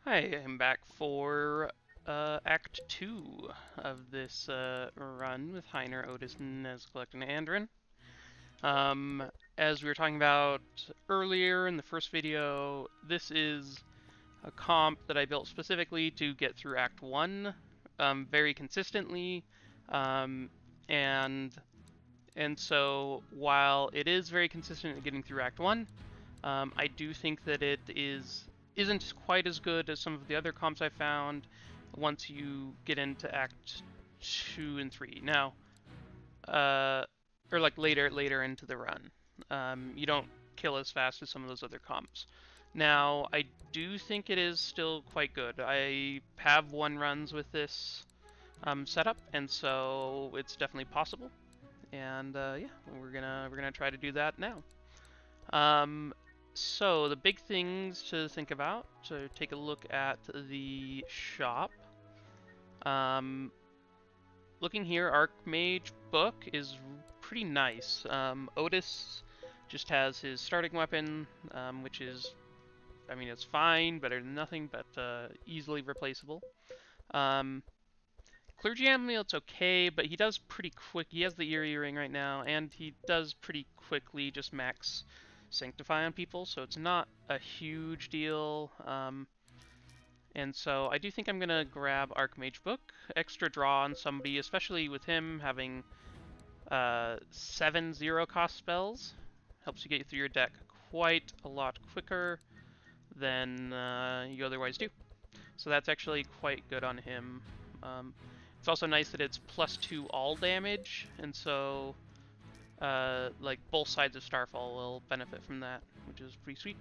Hi, I'm back for Act 2 of this run with Heiner, Otis, Nezglek, and Andrin. Um, as we were talking about earlier in the first video, this is a comp that I built specifically to get through Act 1 very consistently. Um, and and so while it is very consistent at getting through Act 1, I do think that isn't quite as good as some of the other comps I found once you get into Act 2 and 3. Now, uh, or like later into the run, you don't kill as fast as some of those other comps. Now, I do think it is still quite good. I have won runs with this setup, and so it's definitely possible. And yeah, we're gonna try to do that now. Um, so the big things to think about, to take a look at the shop. Um, Looking here, Archmage book is pretty nice. Otis just has his starting weapon, which is, I mean, it's fine, better than nothing, but easily replaceable. Um, Clergy Amulet's okay, but he does pretty quick. He has the Eerie Ring right now, and he does pretty quickly just max Sanctify on people, so it's not a huge deal. And so I do think I'm going to grab Archmage Book. Extra draw on somebody, especially with him having 7 0-cost spells. Helps you get through your deck quite a lot quicker than you otherwise do. So that's actually quite good on him. It's also nice that it's +2 all damage, and so like both sides of Starfall will benefit from that, which is pretty sweet.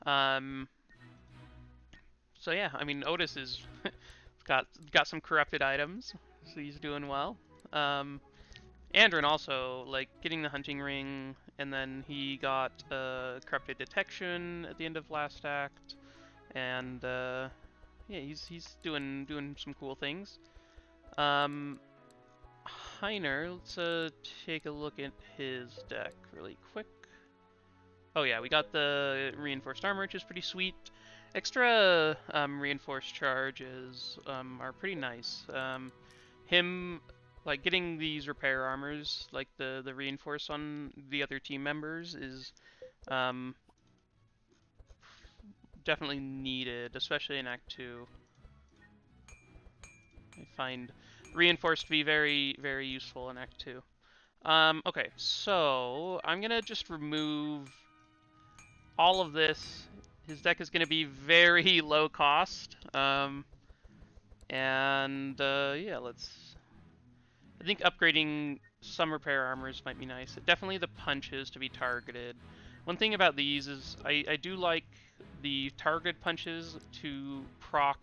Um, so yeah, I mean Otis is got some corrupted items, so he's doing well. Andrin also, like, getting the hunting ring, and then he got corrupted detection at the end of last act, and yeah, he's doing some cool things. Um, Heiner, let's take a look at his deck really quick. Oh yeah, we got the reinforced armor, which is pretty sweet. Extra reinforced charges are pretty nice. Him, like, getting these repair armors, like the reinforce on the other team members, is um, definitely needed, especially in Act 2. I find reinforced to be very useful in Act 2. Okay, so I'm gonna just remove all of this. His deck is gonna be very low cost. And yeah, I think upgrading some repair armors might be nice. Definitely the punches to be targeted. One thing about these is I do like the targeted punches to proc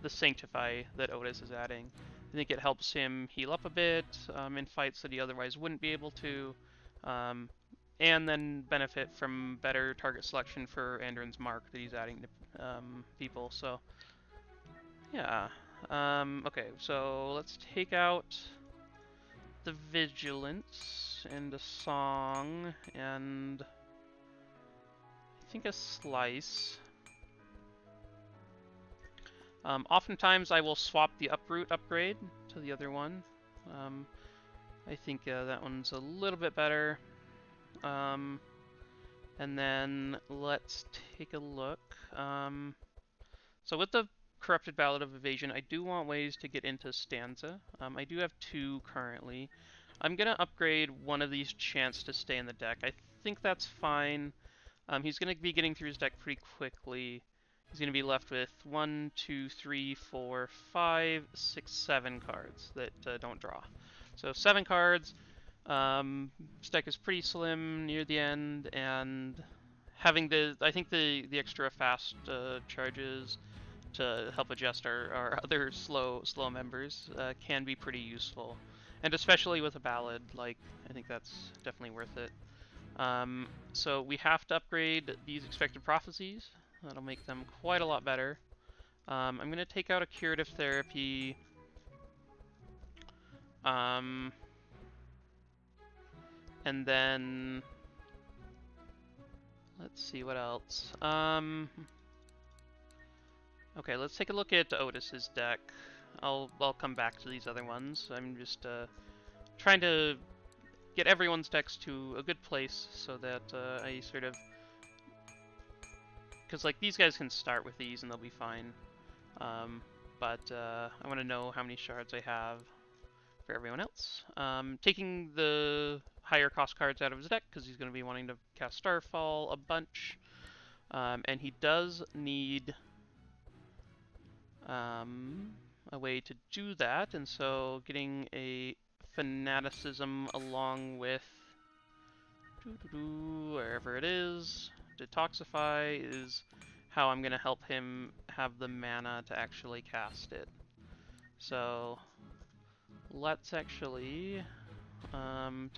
the Sanctify that Otis is adding. I think it helps him heal up a bit in fights that he otherwise wouldn't be able to, um, and then benefit from better target selection for Andrin's Mark that he's adding to people. So, yeah. Okay, so let's take out the Vigilance and a Song and I think a Slice. Oftentimes I will swap the Uproot upgrade to the other one. Um, I think that one's a little bit better. And then let's take a look. So with the Corrupted Ballad of Evasion, I do want ways to get into Stanza. I do have 2 currently. I'm going to upgrade one of these Chance to stay in the deck. I think that's fine. He's going to be getting through his deck pretty quickly. He's going to be left with 1, 2, 3, 4, 5, 6, 7 cards that don't draw. So 7 cards. This deck is pretty slim near the end, and having I think the extra fast charges to help adjust our other slow members can be pretty useful, and especially with a ballad, like I think that's definitely worth it. So we have to upgrade these expected prophecies. That'll make them quite a lot better. I'm going to take out a curative therapy. And then let's see what else. Okay, let's take a look at Otis's deck. I'll come back to these other ones. I'm just trying to get everyone's decks to a good place so that I sort of... Because, like, these guys can start with these and they'll be fine. But I want to know how many shards I have for everyone else. Taking the higher cost cards out of his deck because he's going to be wanting to cast Starfall a bunch. And he does need a way to do that, and so getting a Fanaticism along with wherever it is, Detoxify, is how I'm going to help him have the mana to actually cast it. So let's actually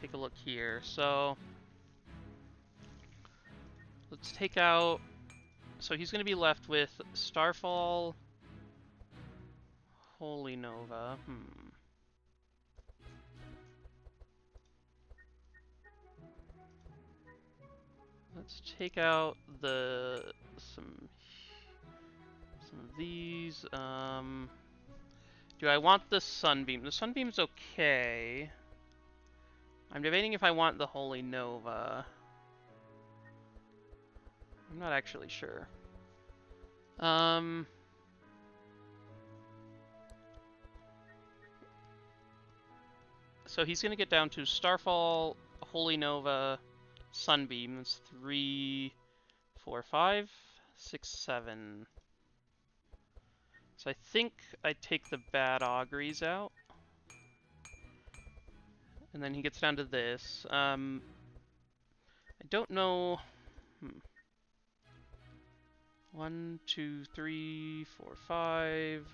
take a look here. So let's take out... So he's going to be left with Starfall, Holy Nova. Let's take out some of these. Do I want the Sunbeam? The Sunbeam's okay. I'm debating if I want the Holy Nova. I'm not actually sure. So he's gonna get down to Starfall, Holy Nova, Sunbeam. That's 3, 4, 5, 6, 7. So I think I take the Bad Auguries out. And then he gets down to this. I don't know... 1, 2, 3, 4, 5...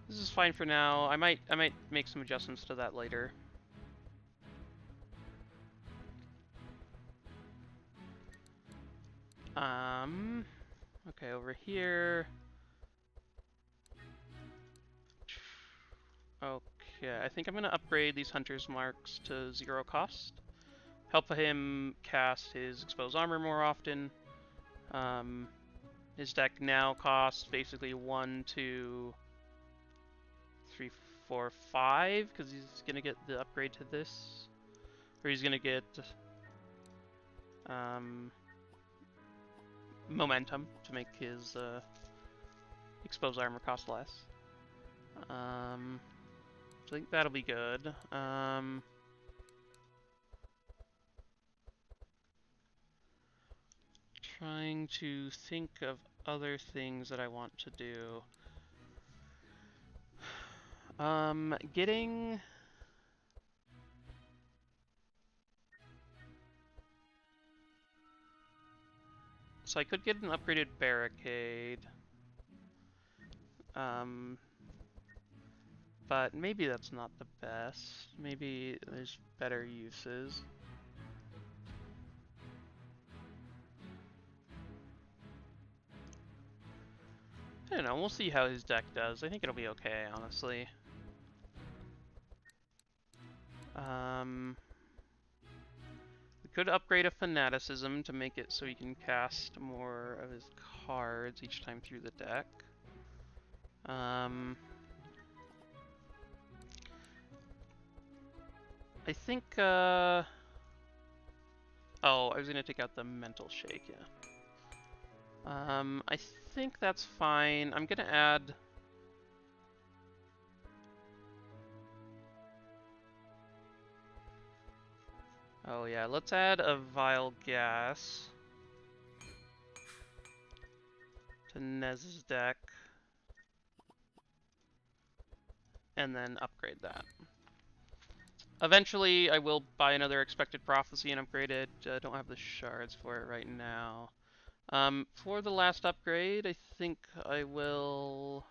This is fine for now. I might make some adjustments to that later. Okay, over here. Okay, I think I'm gonna upgrade these Hunter's Marks to 0 cost. Help him cast his Exposed Armor more often. His deck now costs basically 1, 2, 3, 4, 5, because he's gonna get the upgrade to this. Or he's gonna get momentum to make his Exposed Armor cost less. So I think that'll be good. Trying to think of other things that I want to do. Getting... So I could get an upgraded barricade. But maybe that's not the best. Maybe there's better uses. I don't know, we'll see how his deck does. I think it'll be okay, honestly. We could upgrade a Fanaticism to make it so he can cast more of his cards each time through the deck. I think, oh, I was gonna take out the Mental Shake, yeah. I think that's fine. I'm gonna add... Oh yeah, let's add a Vile Gas to Nez's deck. And then upgrade that. Eventually, I will buy another Expected Prophecy and upgrade it. Don't have the shards for it right now. For the last upgrade, I think I will...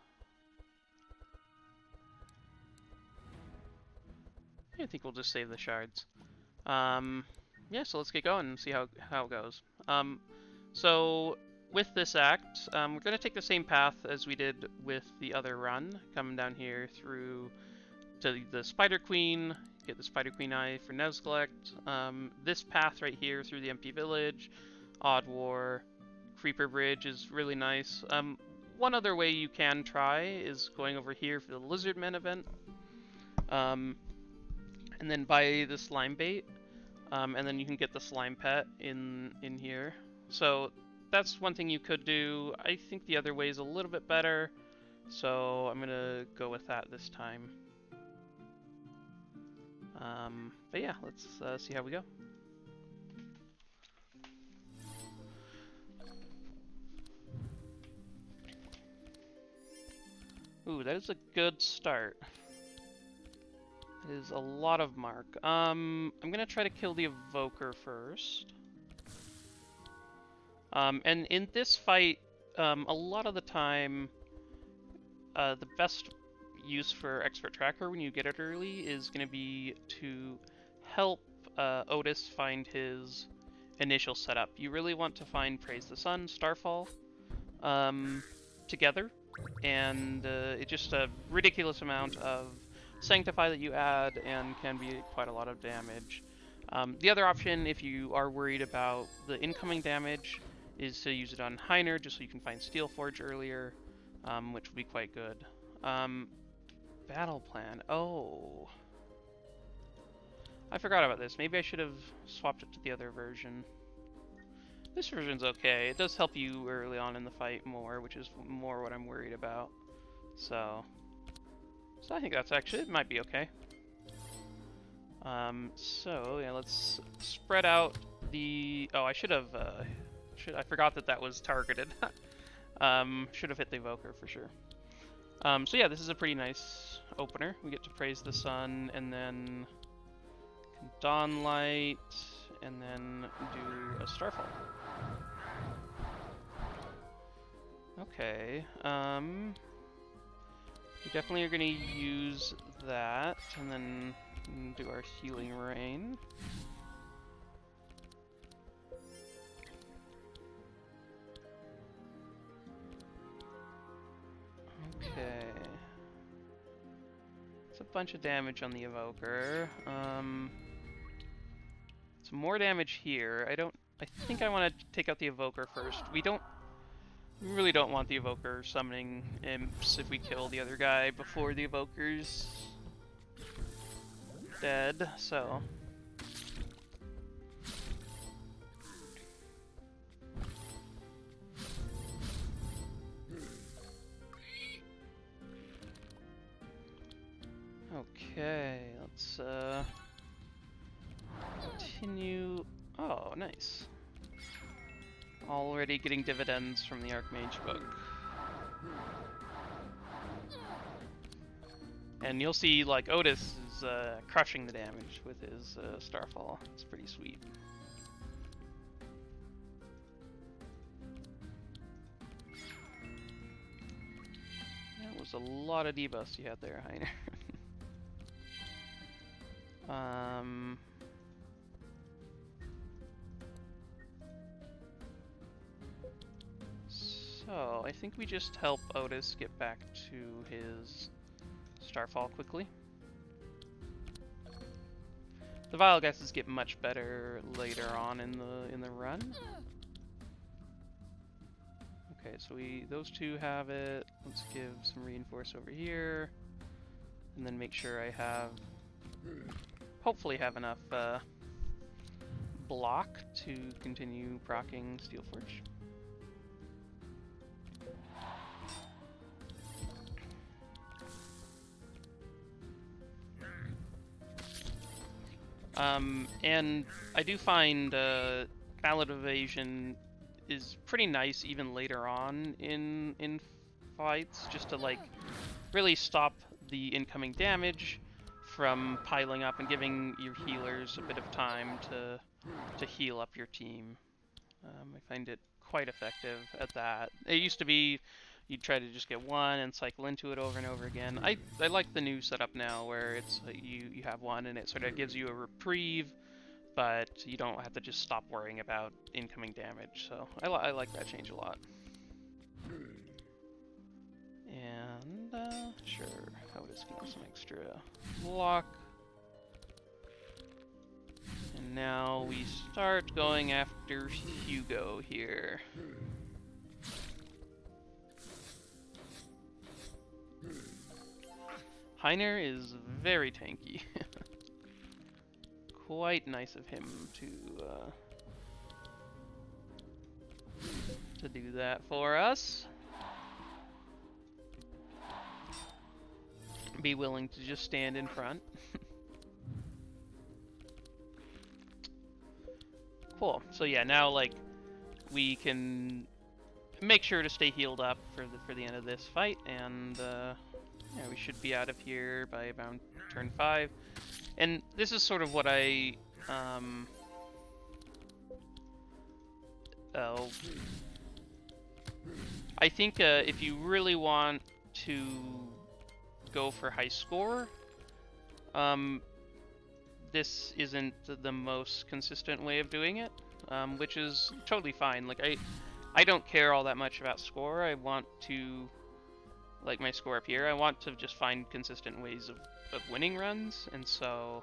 I think we'll just save the shards. Yeah, so let's get going and see how it goes. So with this act, we're going to take the same path as we did with the other run, coming down here through to the Spider Queen, get the Spider Queen eye for Nezglect. This path right here through the empty village, Odd War, Creeper Bridge is really nice. One other way you can try is going over here for the Lizardmen event, and then buy the slime bait, and then you can get the slime pet in here. So that's one thing you could do. I think the other way is a little bit better, so I'm gonna go with that this time. But yeah, let's see how we go. Ooh, that is a good start. It is a lot of mark. I'm gonna try to kill the Evoker first. And in this fight, a lot of the time, the best use for Expert Tracker when you get it early is going to be to help Ottis find his initial setup. You really want to find Praise the Sun, Starfall together, and it's just a ridiculous amount of Sanctify that you add and can be quite a lot of damage. The other option, if you are worried about the incoming damage, is to use it on Heiner, just so you can find Steelforge earlier, which would be quite good. Battle plan. Oh. I forgot about this. Maybe I should have swapped it to the other version. This version's okay. It does help you early on in the fight more, which is more what I'm worried about. So I think that's actually, it might be okay. So yeah, let's spread out the, oh, I should have, I forgot that that was targeted. Should have hit the Evoker for sure. So yeah, this is a pretty nice opener. We get to Praise the Sun, and then Dawnlight, and then do a Starfall. Okay, we definitely are going to use that, and then do our Healing Rain. Okay. It's a bunch of damage on the Evoker. Some more damage here. I think I want to take out the Evoker first. We really don't want the Evoker summoning imps if we kill the other guy before the Evoker's dead, so. Okay, let's continue. Oh, nice. Already getting dividends from the Archmage book. And you'll see, like, Ottis is crushing the damage with his Starfall. It's pretty sweet. That was a lot of debuffs you had there, Heiner. So, I think we just help Ottis get back to his Starfall quickly. The Vile Guesses get much better later on in the run. Okay, so those two have it. Let's give some reinforce over here, and then make sure I hopefully have enough block to continue proccing Steelforge. And I do find Ballad Evasion is pretty nice even later on in fights, just to like really stop the incoming damage from piling up and giving your healers a bit of time to heal up your team. I find it quite effective at that. It used to be you'd try to just get one and cycle into it over and over again. I like the new setup now where it's you have one and it sort of gives you a reprieve, but you don't have to just stop worrying about incoming damage. So I like that change a lot. And sure, Otis. Obelisk can have some extra block. And now we start going after Hugo here. Heiner is very tanky. Quite nice of him to do that for us. Be willing to just stand in front. Cool. So yeah, now like we can make sure to stay healed up for the end of this fight, and yeah, we should be out of here by about turn 5. And this is sort of what I I think if you really want to go for high score, this isn't the most consistent way of doing it, which is totally fine. Like I don't care all that much about score. I want to, like my score up here, I want to just find consistent ways of winning runs, and so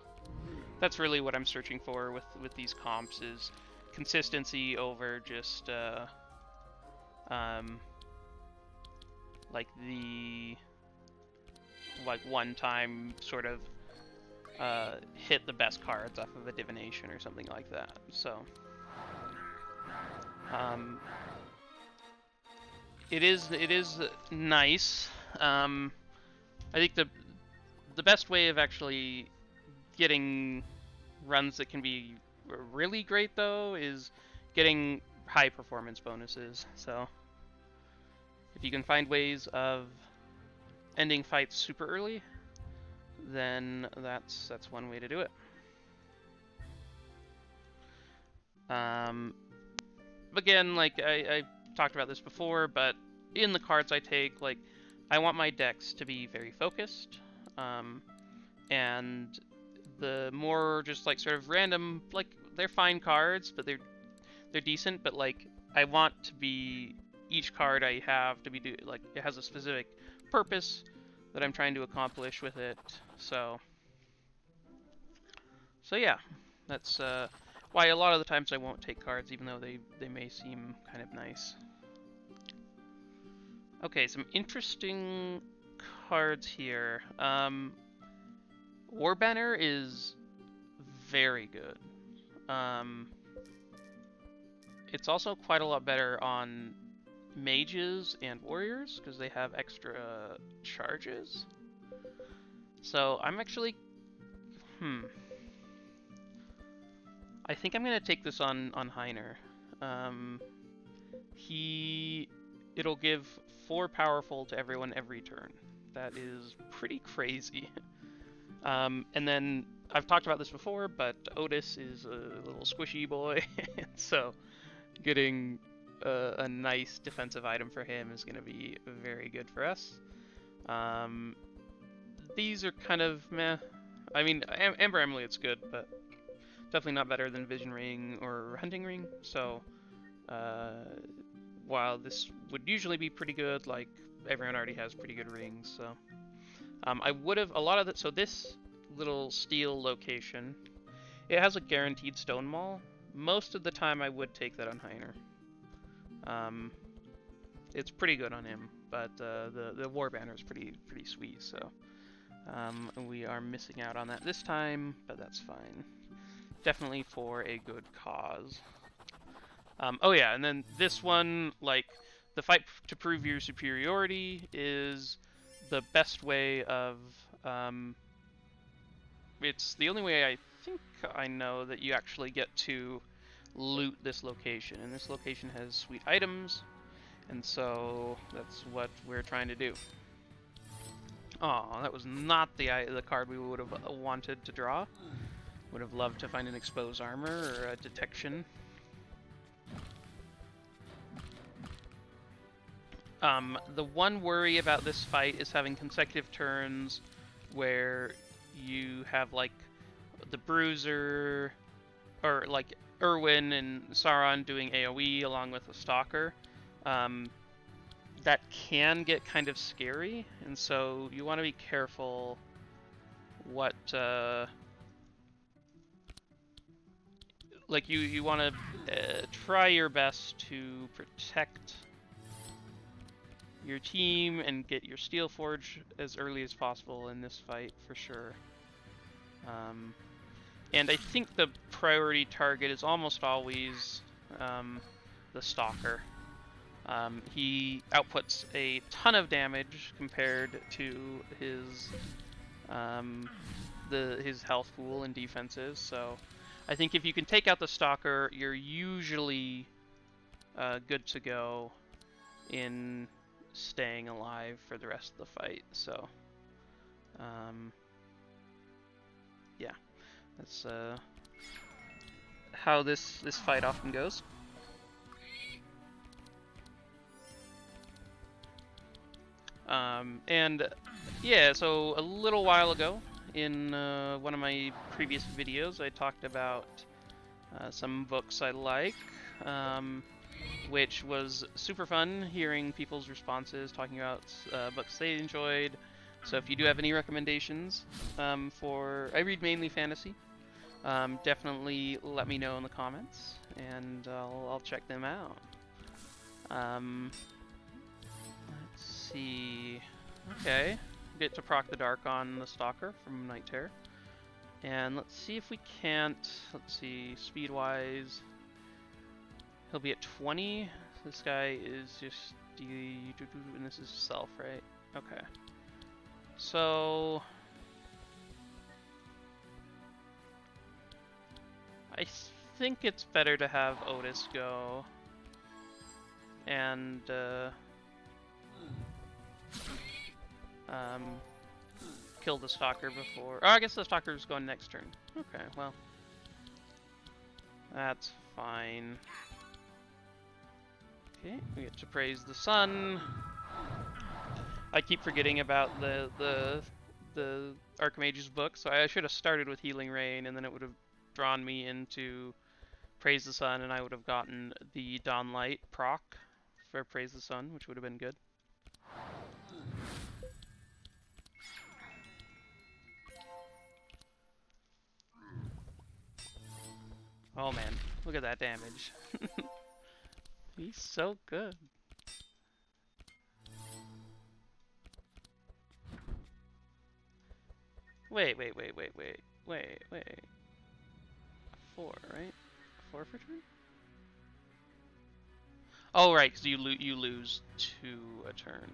that's really what I'm searching for with these comps, is consistency over just like the one time sort of hit the best cards off of a divination or something like that. So it is nice. I think the best way of actually getting runs that can be really great though is getting high performance bonuses. So if you can find ways of ending fights super early, then that's one way to do it. Again, like I talked about this before, but in the cards I take, like I want my decks to be very focused, and the more just like sort of random, like they're fine cards, but they're decent, but like I want to be, each card I have to be like it has a specific purpose that I'm trying to accomplish with it. So yeah, that's why a lot of the times I won't take cards, even though they may seem kind of nice. Okay, some interesting cards here. Warbanner is very good. It's also quite a lot better on mages and warriors because they have extra charges. So I'm actually, I think I'm gonna take this on Heiner. It'll give 4 powerful to everyone every turn. That is pretty crazy. And then I've talked about this before, but Ottis is a little squishy boy, so getting a nice defensive item for him is going to be very good for us. These are kind of meh. I mean, Amber Amulet's good, but definitely not better than Vision Ring or Hunting Ring. So while this would usually be pretty good, like everyone already has pretty good rings. So I would have a lot of that. So this little steel location, it has a guaranteed stone maul. Most of the time, I would take that on Heiner. It's pretty good on him, but the Warbanner is pretty sweet. So we are missing out on that this time, but that's fine. Definitely for a good cause. Oh yeah, and then this one, like the fight to prove your superiority, is the best way of. It's the only way I think I know that you actually get to loot this location, and this location has sweet items, and so that's what we're trying to do. Oh, that was not the card we would have wanted to draw. Would have loved to find an exposed armor or a detection. The one worry about this fight is having consecutive turns where you have like the Bruiser, or like Irwin and Sauron doing AoE along with a Stalker. that can get kind of scary, and so you want to be careful what like you want to try your best to protect your team and get your steel forge as early as possible in this fight for sure. And I think the priority target is almost always the Stalker. He outputs a ton of damage compared to his his health pool and defenses. So I think if you can take out the Stalker, you're usually good to go in staying alive for the rest of the fight. So yeah, that's how this fight often goes. And yeah, so a little while ago in one of my previous videos, I talked about some books I like, which was super fun hearing people's responses, talking about books they enjoyed. So if you do have any recommendations I read mainly fantasy, definitely let me know in the comments, and I'll check them out. Let's see. Okay, get to proc the dark on the Stalker from Night Terror. And let's see if we can't, let's see, speed-wise, he'll be at 20. This guy is just, and this is self, right? Okay. So, I think it's better to have Ottis go and kill the Stalker before. Oh, I guess the Stalker's going next turn. Okay, well, that's fine. Okay, we get to praise the sun. I keep forgetting about the Archmage's book, so I should have started with Healing Rain, and then it would have drawn me into Praise the Sun, and I would have gotten the Dawnlight proc for Praise the Sun, which would have been good. Oh man, look at that damage. He's so good. Wait. 4, right? 4 for turn? Oh, right, because you lose 2 a turn.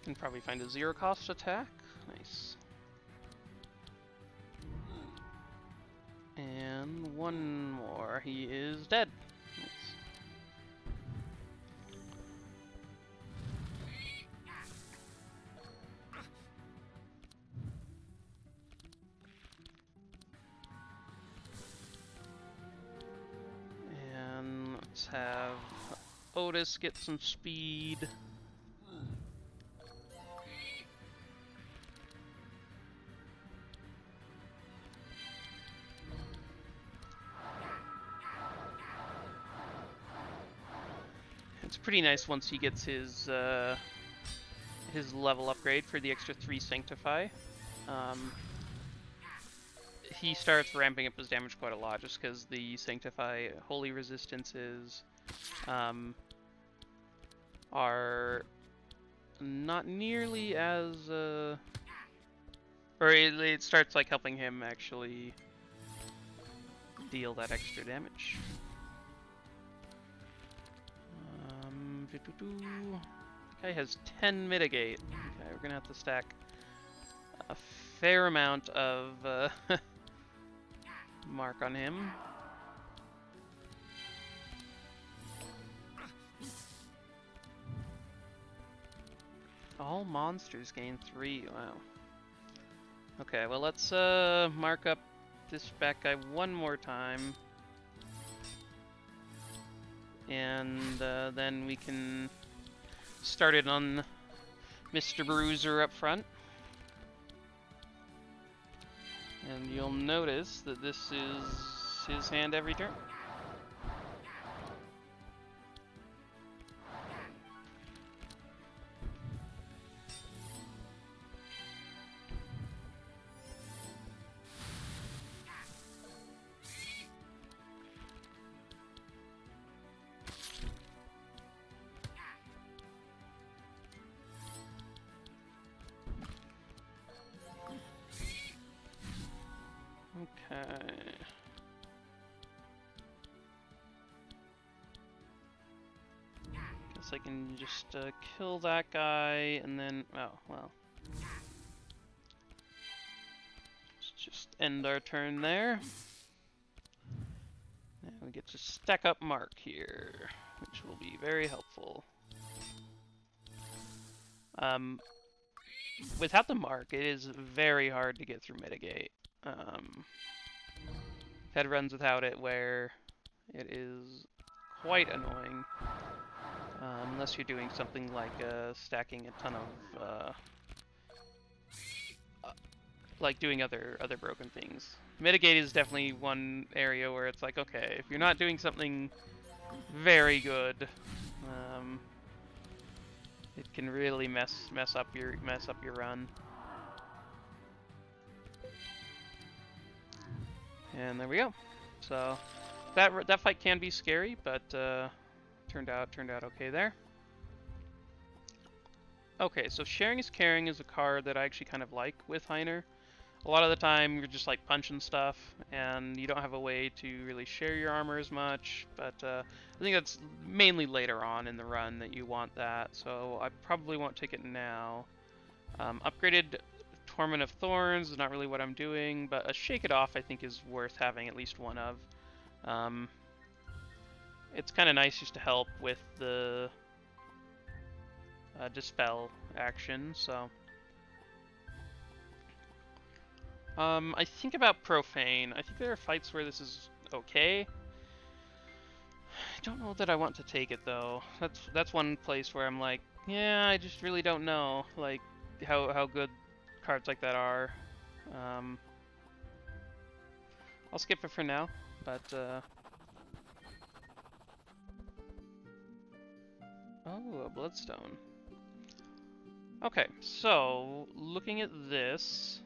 Can probably find a 0 cost attack. Nice. And one more. He is dead. Nice. And let's have Ottis get some speed. It's pretty nice once he gets his level upgrade for the extra 3 Sanctify. He starts ramping up his damage quite a lot just because the Sanctify holy resistances are not nearly as or it starts like helping him actually deal that extra damage. The guy has 10 mitigate. Okay, we're gonna have to stack a fair amount of mark on him. All monsters gain 3. Wow. Okay, well let's mark up this back guy one more time. and then we can start it on Mr. Bruiser up front. And you'll notice that this is his hand every turn. Okay. Guess I can just kill that guy and then, oh, well. Let's just end our turn there. And we get to stack up Mark here, which will be very helpful. Without the Mark, it is very hard to get through mitigate. I've had runs without it where it is quite annoying, unless you're doing something like stacking a ton of, like doing other broken things. Mitigate is definitely one area where it's like, okay, if you're not doing something very good, it can really mess up your run. And there we go. So that fight can be scary, but turned out okay there. Okay, so Sharing is Caring is a card that I actually kind of like with Heiner. A lot of the time you're just like punching stuff, and you don't have a way to really share your armor as much, but I think that's mainly later on in the run that you want that, so I probably won't take it now. Upgraded Torment of Thorns is not really what I'm doing, but a Shake It Off I think is worth having at least one of. It's kind of nice just to help with the Dispel action, so... I think about Profane. I think there are fights where this is okay. I don't know that I want to take it though. That's one place where I'm like, yeah, I just really don't know, like how good cards like that are. I'll skip it for now, but oh, a Bloodstone. Okay, so looking at this,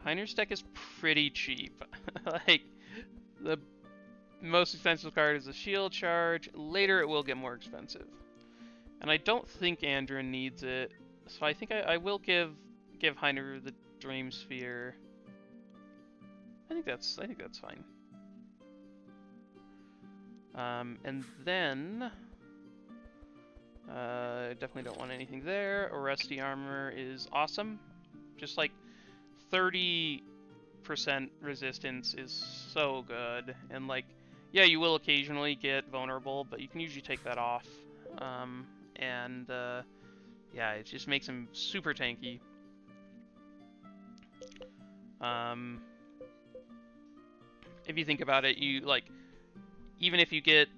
Heiner's deck is pretty cheap. Like, the most expensive card is a Shield Charge. Later it will get more expensive. And I don't think Andrin needs it, so I think I will give Heiner the Dream Sphere. I think that's fine. And then definitely don't want anything there. Rusty Armor is awesome. Just like 30% resistance is so good, and like, yeah, you will occasionally get vulnerable, but you can usually take that off. Yeah, it just makes him super tanky. If you think about it, you like, even if you get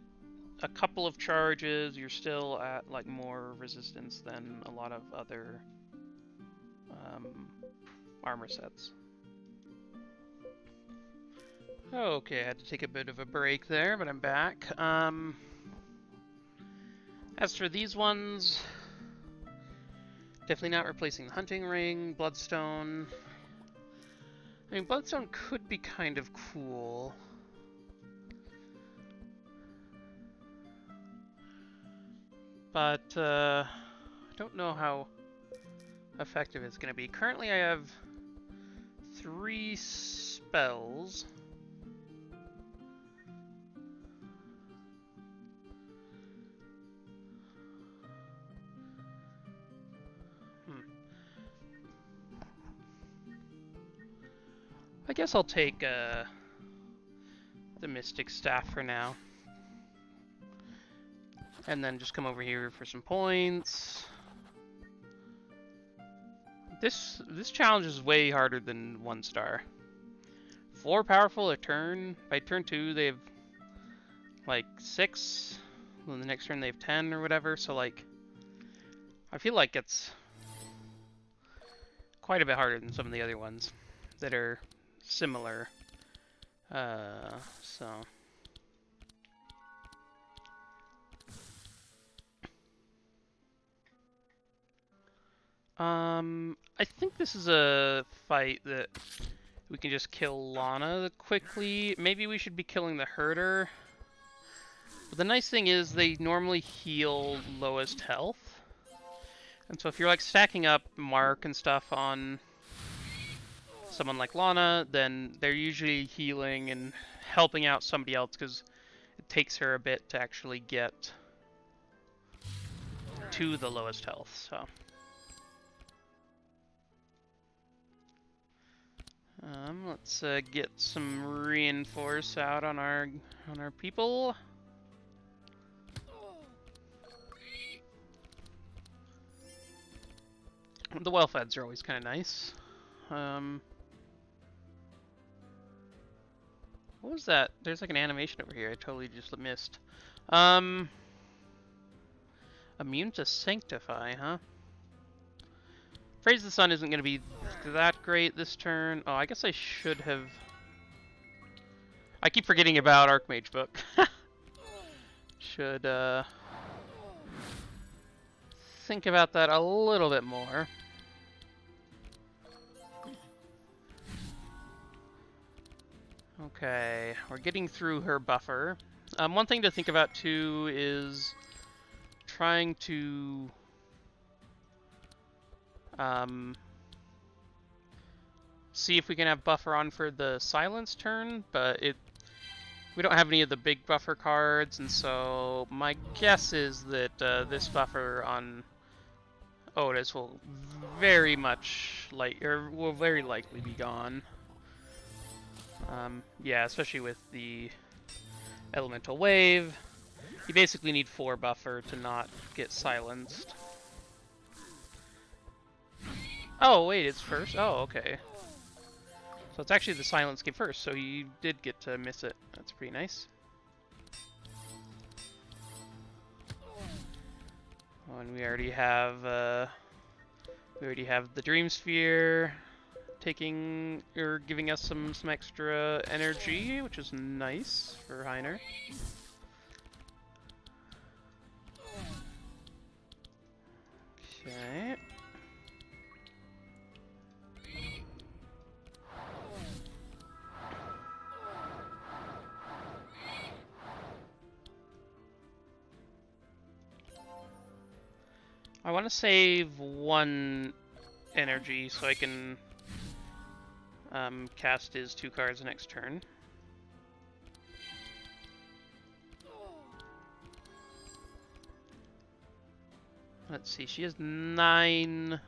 a couple of charges, you're still at like more resistance than a lot of other armor sets. Okay, I had to take a bit of a break there, but I'm back. As for these ones, definitely not replacing the Hunting Ring, Bloodstone. I mean, Bloodstone could be kind of cool. But, I don't know how effective it's going to be. Currently I have 3 spells. I guess I'll take the Mystic Staff for now. And then just come over here for some points. This challenge is way harder than 1 star. 4 powerful a turn. By turn 2, they have like 6. Then the next turn they have 10 or whatever. So like, I feel like it's quite a bit harder than some of the other ones that are similar. So. I think this is a fight that we can just kill Lana quickly. Maybe we should be killing the herder. But the nice thing is they normally heal lowest health. And so if you're like stacking up Mark and stuff on someone like Lana, then they're usually healing and helping out somebody else because it takes her a bit to actually get to the lowest health. So. Let's get some reinforce out on our people. The well-feds are always kind of nice. What was that? There's like an animation over here I totally just missed. Immune to Sanctify, huh? Praise the Sun isn't going to be that great this turn. Oh, I guess I should have... I keep forgetting about Archmage Book. Should, think about that a little bit more. Okay, we're getting through her buffer. One thing to think about, too, is trying to... see if we can have buffer on for the silence turn, but we don't have any of the big buffer cards, and so my guess is that this buffer on Ottis will very likely be gone. Yeah, especially with the elemental wave. You basically need 4 buffer to not get silenced. Oh wait, it's first? Oh, okay. So it's actually the silence came first, so you did get to miss it. That's pretty nice. Oh, and we already have the Dream Sphere taking or giving us some extra energy, which is nice for Heiner. Okay. I want to save 1 energy so I can cast his 2 cards next turn. Let's see, she has 9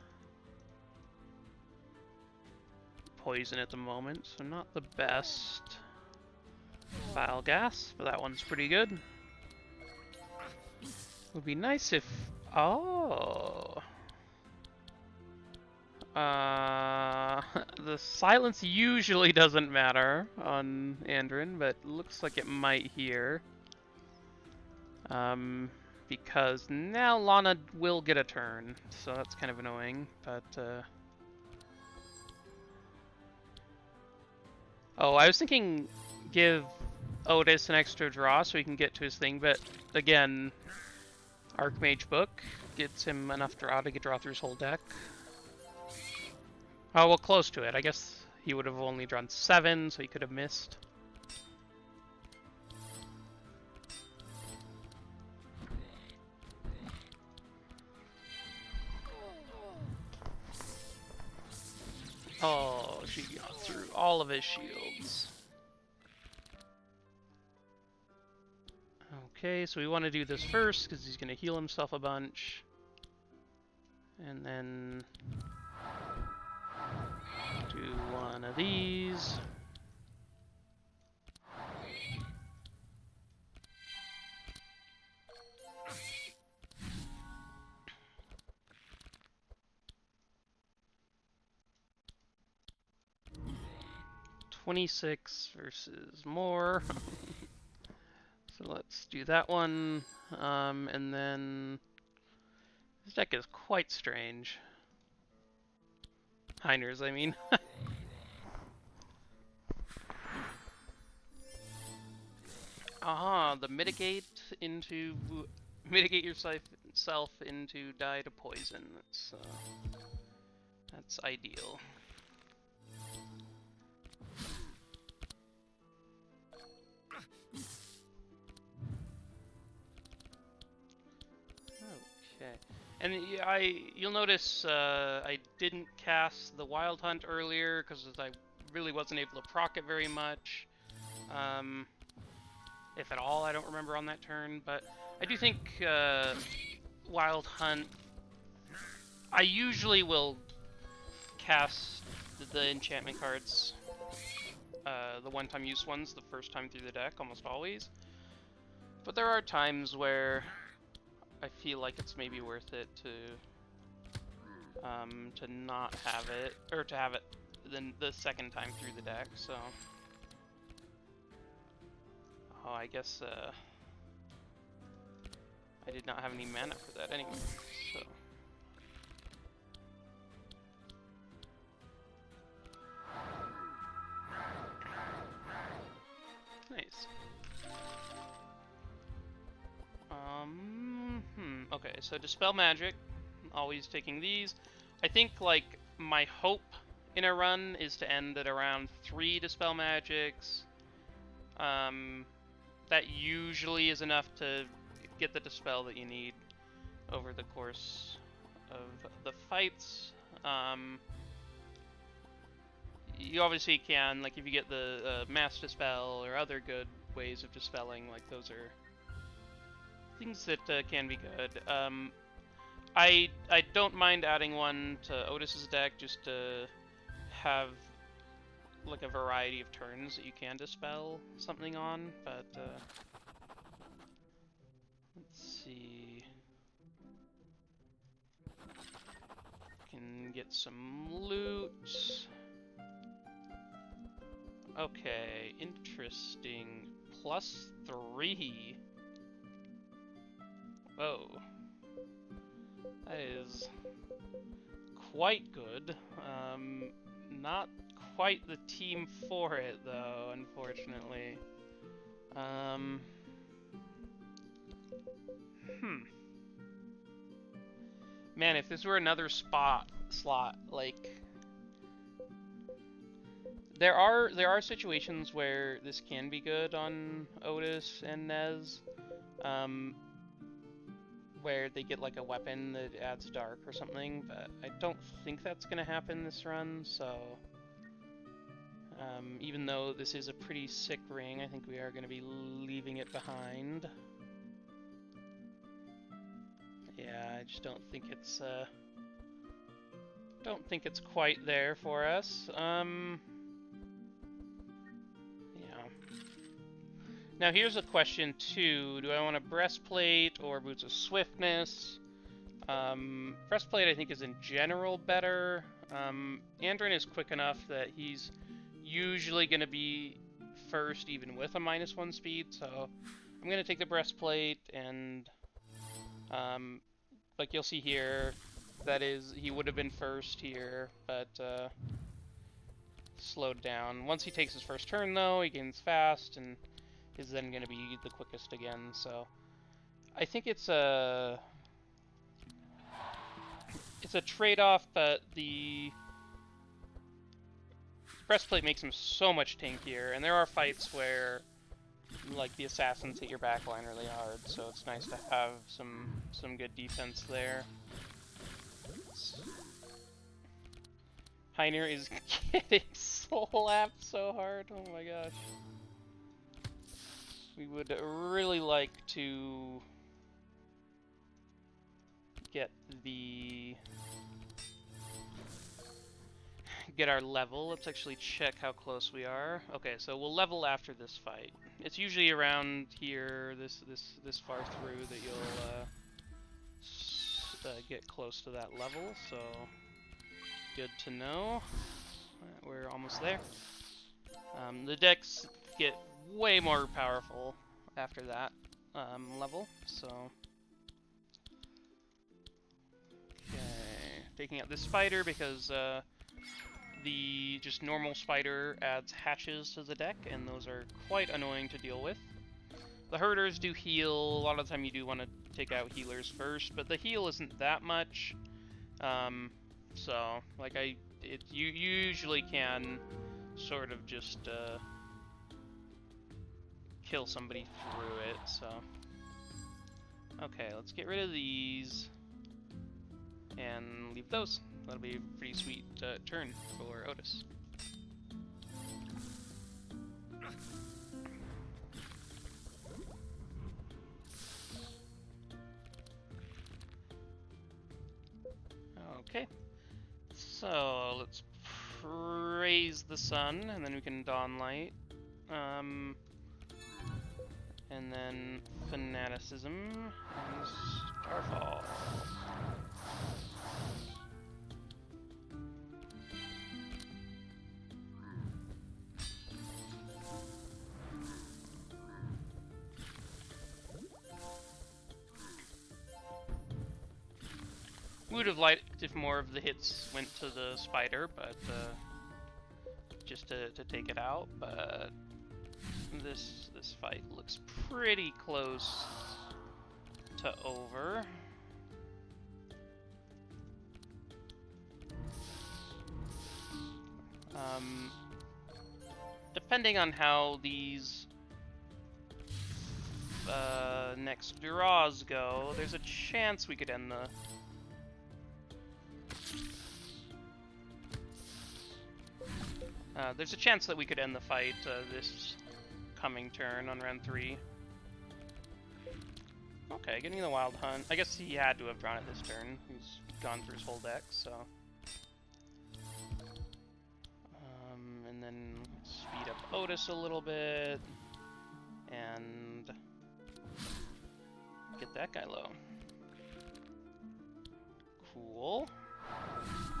poison at the moment, so not the best. Vile gas, but that one's pretty good. Would be nice if... Oh... the silence usually doesn't matter on Andrin, but looks like it might here. Because now Lana will get a turn, so that's kind of annoying, but, Oh, I was thinking give Ottis an extra draw so he can get to his thing, but again, Archmage Book gets him enough draw to draw through his whole deck. Oh, well, close to it. I guess he would have only drawn 7, so he could have missed. Oh, she got through all of his shields. Okay, so we want to do this first, because he's going to heal himself a bunch. And then... do one of these. $26 versus more. So let's do that one. And then this deck is quite strange. Heiner's, I mean. The mitigate yourself into die to poison. That's ideal. Okay, and you'll notice I didn't cast the Wild Hunt earlier because I really wasn't able to proc it very much. If at all, I don't remember on that turn, but I do think Wild Hunt, I usually will cast the enchantment cards, the one-time use ones, the first time through the deck, almost always. But there are times where I feel like it's maybe worth it to not have it, or to have it the second time through the deck, so... Oh, I guess, I did not have any mana for that anyway, so... Nice. Okay, so Dispel Magic, always taking these. I think, like, my hope in a run is to end at around 3 Dispel Magics. That usually is enough to get the Dispel that you need over the course of the fights. You obviously can, like, if you get the Mass Dispel or other good ways of dispelling, like, those are things that can be good. I don't mind adding one to Otis's deck just to have like a variety of turns that you can dispel something on, but let's see. Can get some loot. Okay, interesting. +3. Whoa. That is quite good. Not quite the team for it, though, unfortunately. Man, if this were another slot, like... There are situations where this can be good on Otis and Nez. Where they get like a weapon that adds dark or something, but I don't think that's gonna happen this run, so even though this is a pretty sick ring, I think we are gonna be leaving it behind. Yeah, I just don't think it's quite there for us. Now here's a question too. Do I want a breastplate or boots of swiftness? Breastplate I think is in general better. Andrin is quick enough that he's usually going to be first even with a -1 speed, so I'm going to take the breastplate, and like you'll see here, that is, he would have been first here, but slowed down. Once he takes his first turn though, he gains fast, and is then going to be the quickest again, so I think it's a trade-off, but the breastplate makes him so much tankier, and there are fights where like the assassins hit your backline really hard, so it's nice to have some good defense there. Heiner is getting slapped so hard, oh my gosh. We would really like to get our level. Let's actually check how close we are. Okay, so we'll level after this fight. It's usually around here, this far through, that you'll get close to that level. So good to know. We're almost there. The decks get way more powerful after that. level, so... Okay, taking out this spider because the just normal spider adds hatches to the deck, and those are quite annoying to deal with. The herders do heal. A lot of the time you do want to take out healers first, but the heal isn't that much. So, like, you usually can sort of just kill somebody through it, so... Okay, let's get rid of these and leave those. That'll be a pretty sweet turn for Ottis. Okay, so let's praise the sun, and then we can dawn light. And then fanaticism and starfall. Would have liked if more of the hits went to the spider, but just to take it out. But this fight looks pretty close to over. Depending on how these next draws go, there's a chance we could end the... there's a chance that we could end the fight this coming turn on round 3. Okay, getting the Wild Hunt. I guess he had to have drawn it this turn. He's gone through his whole deck, so... and then speed up Ottis a little bit, and get that guy low. Cool.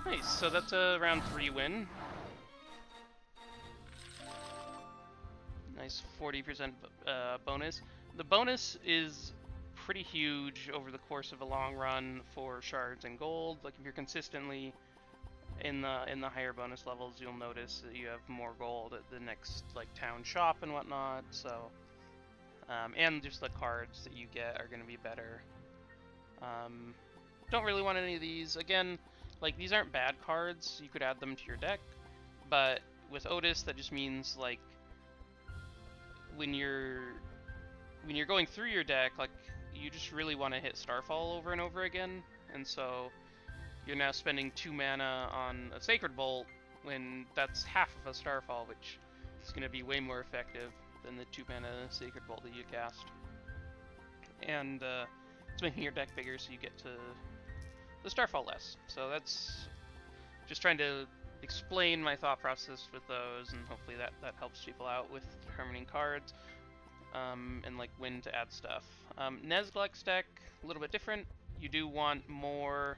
Nice, so that's a round 3 win. Nice 40% bonus. The bonus is pretty huge over the course of a long run for shards and gold. Like if you're consistently in the higher bonus levels, you'll notice that you have more gold at the next like town shop and whatnot. So, and just the cards that you get are going to be better. Don't really want any of these. Again, like these aren't bad cards. You could add them to your deck, but with Ottis, that just means like when you're going through your deck, like you just really want to hit Starfall over and over again, and so you're now spending 2 mana on a Sacred Bolt when that's half of a Starfall, which is going to be way more effective than the 2 mana Sacred Bolt that you cast. And it's making your deck bigger so you get to the Starfall less. So that's just trying to explain my thought process with those, and hopefully that helps people out with determining cards and like when to add stuff. Nezglek's deck, a little bit different. You do want more,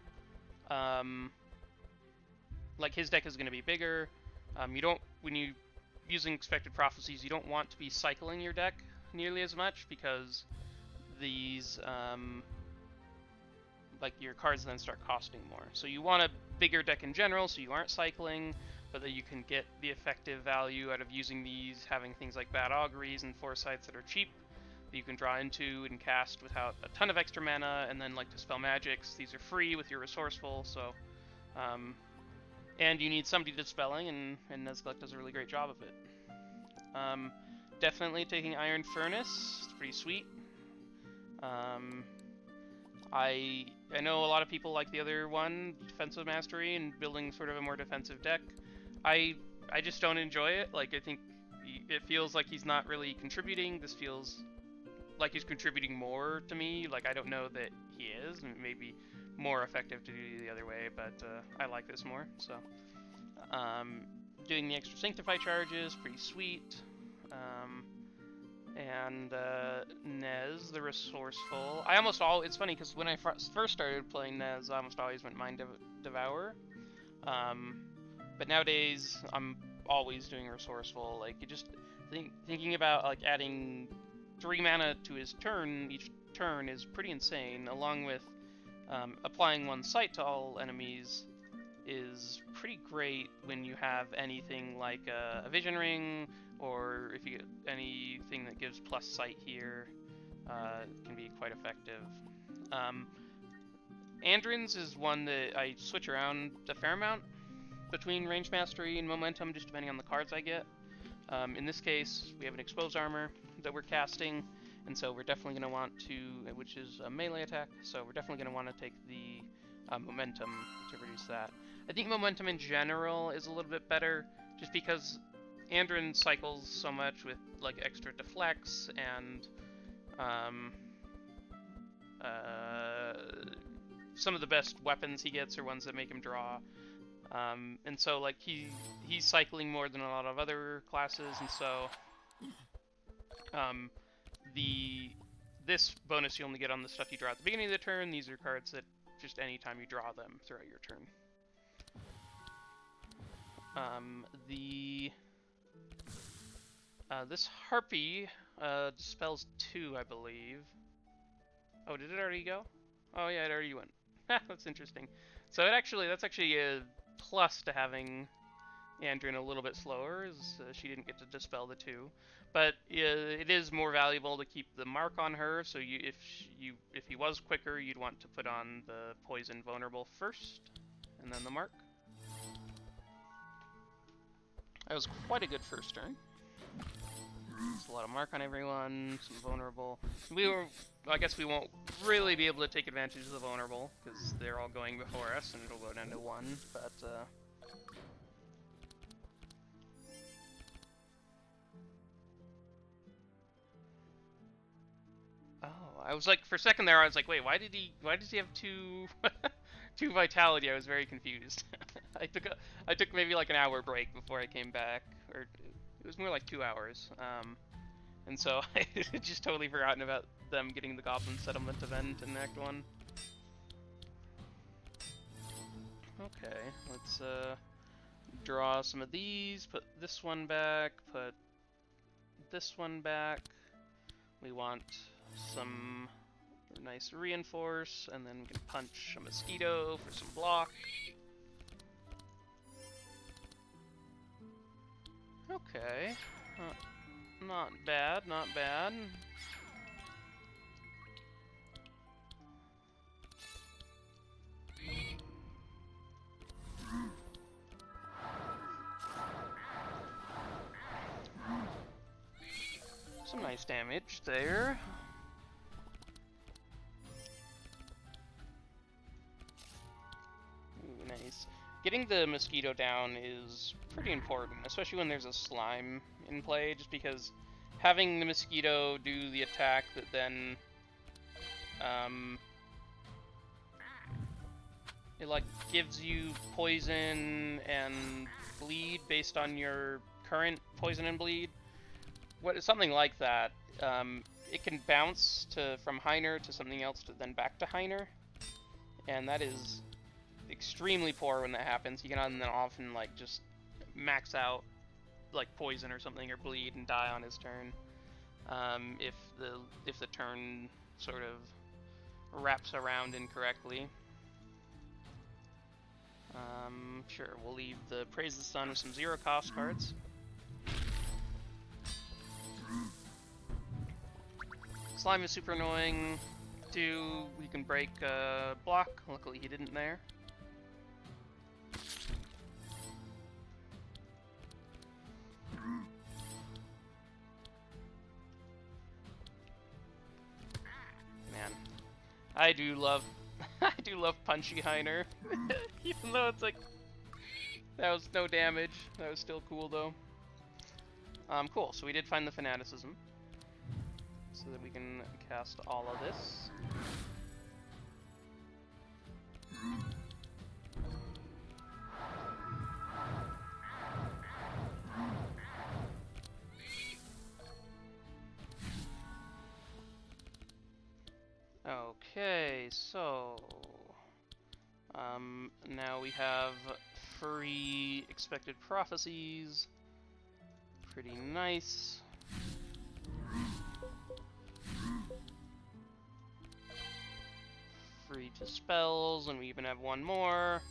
like his deck is going to be bigger. You don't, when you using Expected Prophecies, you don't want to be cycling your deck nearly as much because these like your cards then start costing more. So you want a bigger deck in general, so you aren't cycling, but that you can get the effective value out of using these, having things like Bad Auguries and Foresights that are cheap, that you can draw into and cast without a ton of extra mana, and then like Dispel Magics, these are free with your Resourceful, so... and you need somebody dispelling, and Nezglek does a really great job of it. Definitely taking Iron Furnace, it's pretty sweet. I know a lot of people like the other one, Defensive Mastery, and building sort of a more defensive deck. I just don't enjoy it. Like, I think it feels like he's not really contributing. This feels like he's contributing more to me. Like, I don't know that he is. It may be more effective to do the other way, but I like this more. So, doing the extra Sanctify charges, pretty sweet. And Nez, the Resourceful. It's funny because when I first started playing Nez, I almost always went Mind Devour. But nowadays, I'm always doing Resourceful. Like, you just thinking about like adding 3 mana to his turn each turn is pretty insane, along with applying one sight to all enemies is pretty great when you have anything like a vision ring, or if you get anything that gives plus sight here, it can be quite effective. Andrin's is one that I switch around a fair amount between range mastery and momentum, just depending on the cards I get. In this case, we have an exposed armor that we're casting, and so we're definitely going to want to, which is a melee attack, so we're definitely going to want to take the momentum to reduce that. I think momentum in general is a little bit better, just because Andrin cycles so much with like extra deflects and some of the best weapons he gets are ones that make him draw. And so like he's cycling more than a lot of other classes, and so this bonus you only get on the stuff you draw at the beginning of the turn. These are cards that just anytime you draw them throughout your turn. This Harpy dispels 2, I believe. Oh, did it already go? Oh yeah, it already went. That's interesting. So that's actually a plus to having Andrin a little bit slower, is she didn't get to dispel the 2. But it is more valuable to keep the mark on her, so if he was quicker, you'd want to put on the poison vulnerable first, and then the mark. That was quite a good first turn. There's a lot of mark on everyone, some vulnerable. I guess we won't really be able to take advantage of the vulnerable, because they're all going before us, and it'll go down to 1, but oh, I was like, for a second there, I was like, wait, why does he have 2 2 vitality? I was very confused. I took maybe like an hour break before I came back, or it was more like 2 hours. And so I just totally forgotten about them getting the Goblin Settlement event in Act 1. Okay, let's draw some of these, put this one back, put this one back. We want some nice reinforce, and then we can punch a mosquito for some block. Okay, not bad, not bad. Some nice damage there. Ooh, nice. Getting the mosquito down is pretty important, especially when there's a slime in play, just because having the mosquito do the attack that then it like gives you poison and bleed based on your current poison and bleed. Something like that. It can bounce from Heiner to something else, to then back to Heiner, and that is extremely poor when that happens. You can then often like just max out like poison or something, or bleed, and die on his turn. If the turn sort of wraps around incorrectly. Sure, we'll leave the Praise the Sun with some 0 cost cards. Slime is super annoying. We can break block. Luckily he didn't there. Man, I do love punchy Heiner. Even though it's like that was no damage. That was still cool though. Cool. So we did find the fanaticism, so that we can cast all of this. Okay, so now we have free expected prophecies. Pretty nice. free to spells, and we even have one more.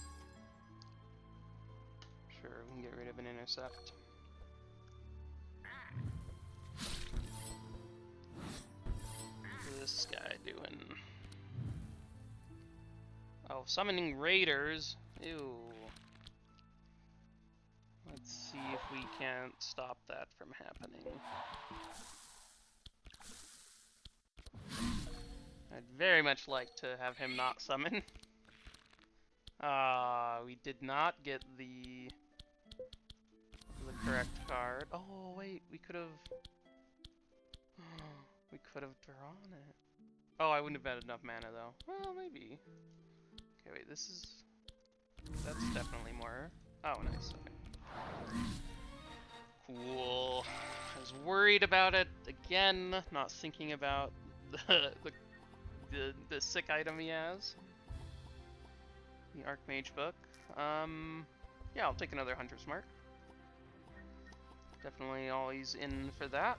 Sure, we can get rid of an intercept. What's this guy doing? Oh, summoning raiders. Ew. Let's see if we can't stop that from happening. I'd very much like to have him not summon. We did not get the correct card. Oh wait, we could have drawn it. Oh, I wouldn't have had enough mana though. Well, maybe. Okay, wait, that's definitely more. Oh, nice. Okay. Cool. I was worried about it again, not thinking about the sick item he has. The Archmage book. Yeah, I'll take another Hunter's Mark. Definitely always in for that.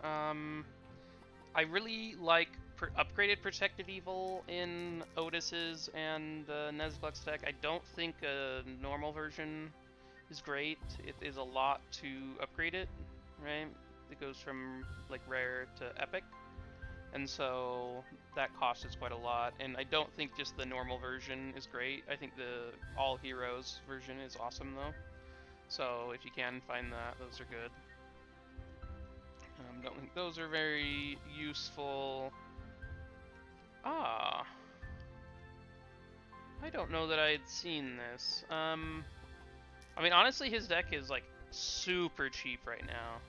I really like upgraded Protected Evil in Otis's and Nezglek's deck. I don't think a normal version is great. It is a lot to upgrade it, right? It goes from like rare to epic, and so that cost is quite a lot. And I don't think just the normal version is great. I think the all heroes version is awesome though. So if you can find that, those are good. Don't think those are very useful. I don't know that I had seen this. I mean, honestly, his deck is like super cheap right now.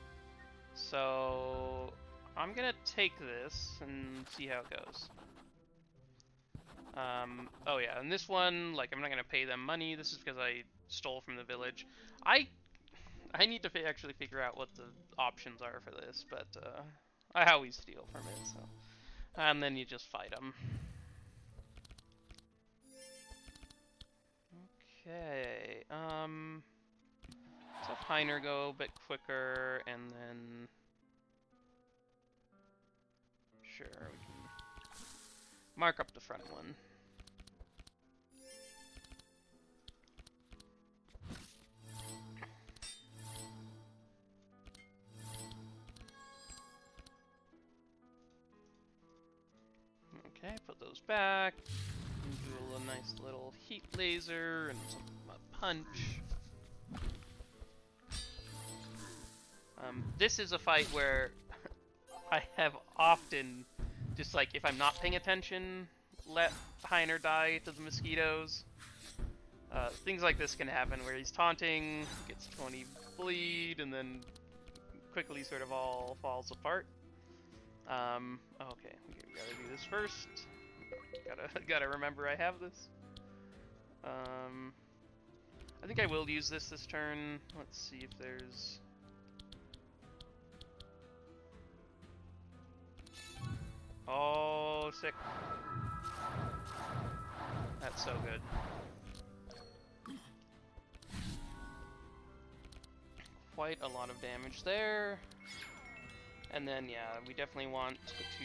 So I'm gonna take this and see how it goes. Oh yeah, and this one, like, I'm not gonna pay them money. This is because I stole from the village. I need to actually figure out what the options are for this, but I always steal from it, so. And then you just fight them. Okay, let's have Heiner go a bit quicker, and then... Sure, we can mark up the front one. Okay, put those back. Do a nice little heat laser and some punch. This is a fight where I have often, just like, if I'm not paying attention, let Heiner die to the mosquitoes. Things like this can happen where he's taunting, gets 20 bleed, and then quickly sort of all falls apart. Okay, we gotta do this first. Gotta remember I have this. I think I will use this turn. Let's see if there's... Oh, sick. That's so good. Quite a lot of damage there. And then, yeah, we definitely want to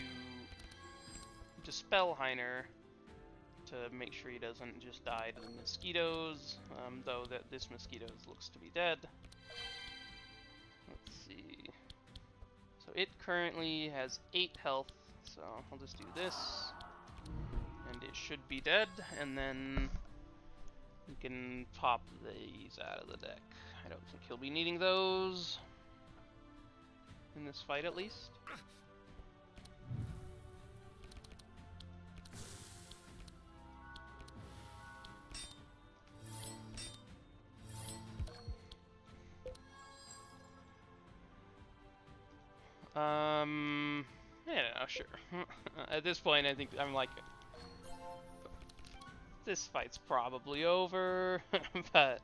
dispel Heiner to make sure he doesn't just die to the mosquitoes, though that this mosquito looks to be dead. Let's see. So it currently has 8 health, so I'll just do this, and it should be dead, and then we can pop these out of the deck. I don't think he'll be needing those in this fight, at least. Yeah, sure. At this point, I think I'm like, this fight's probably over, but...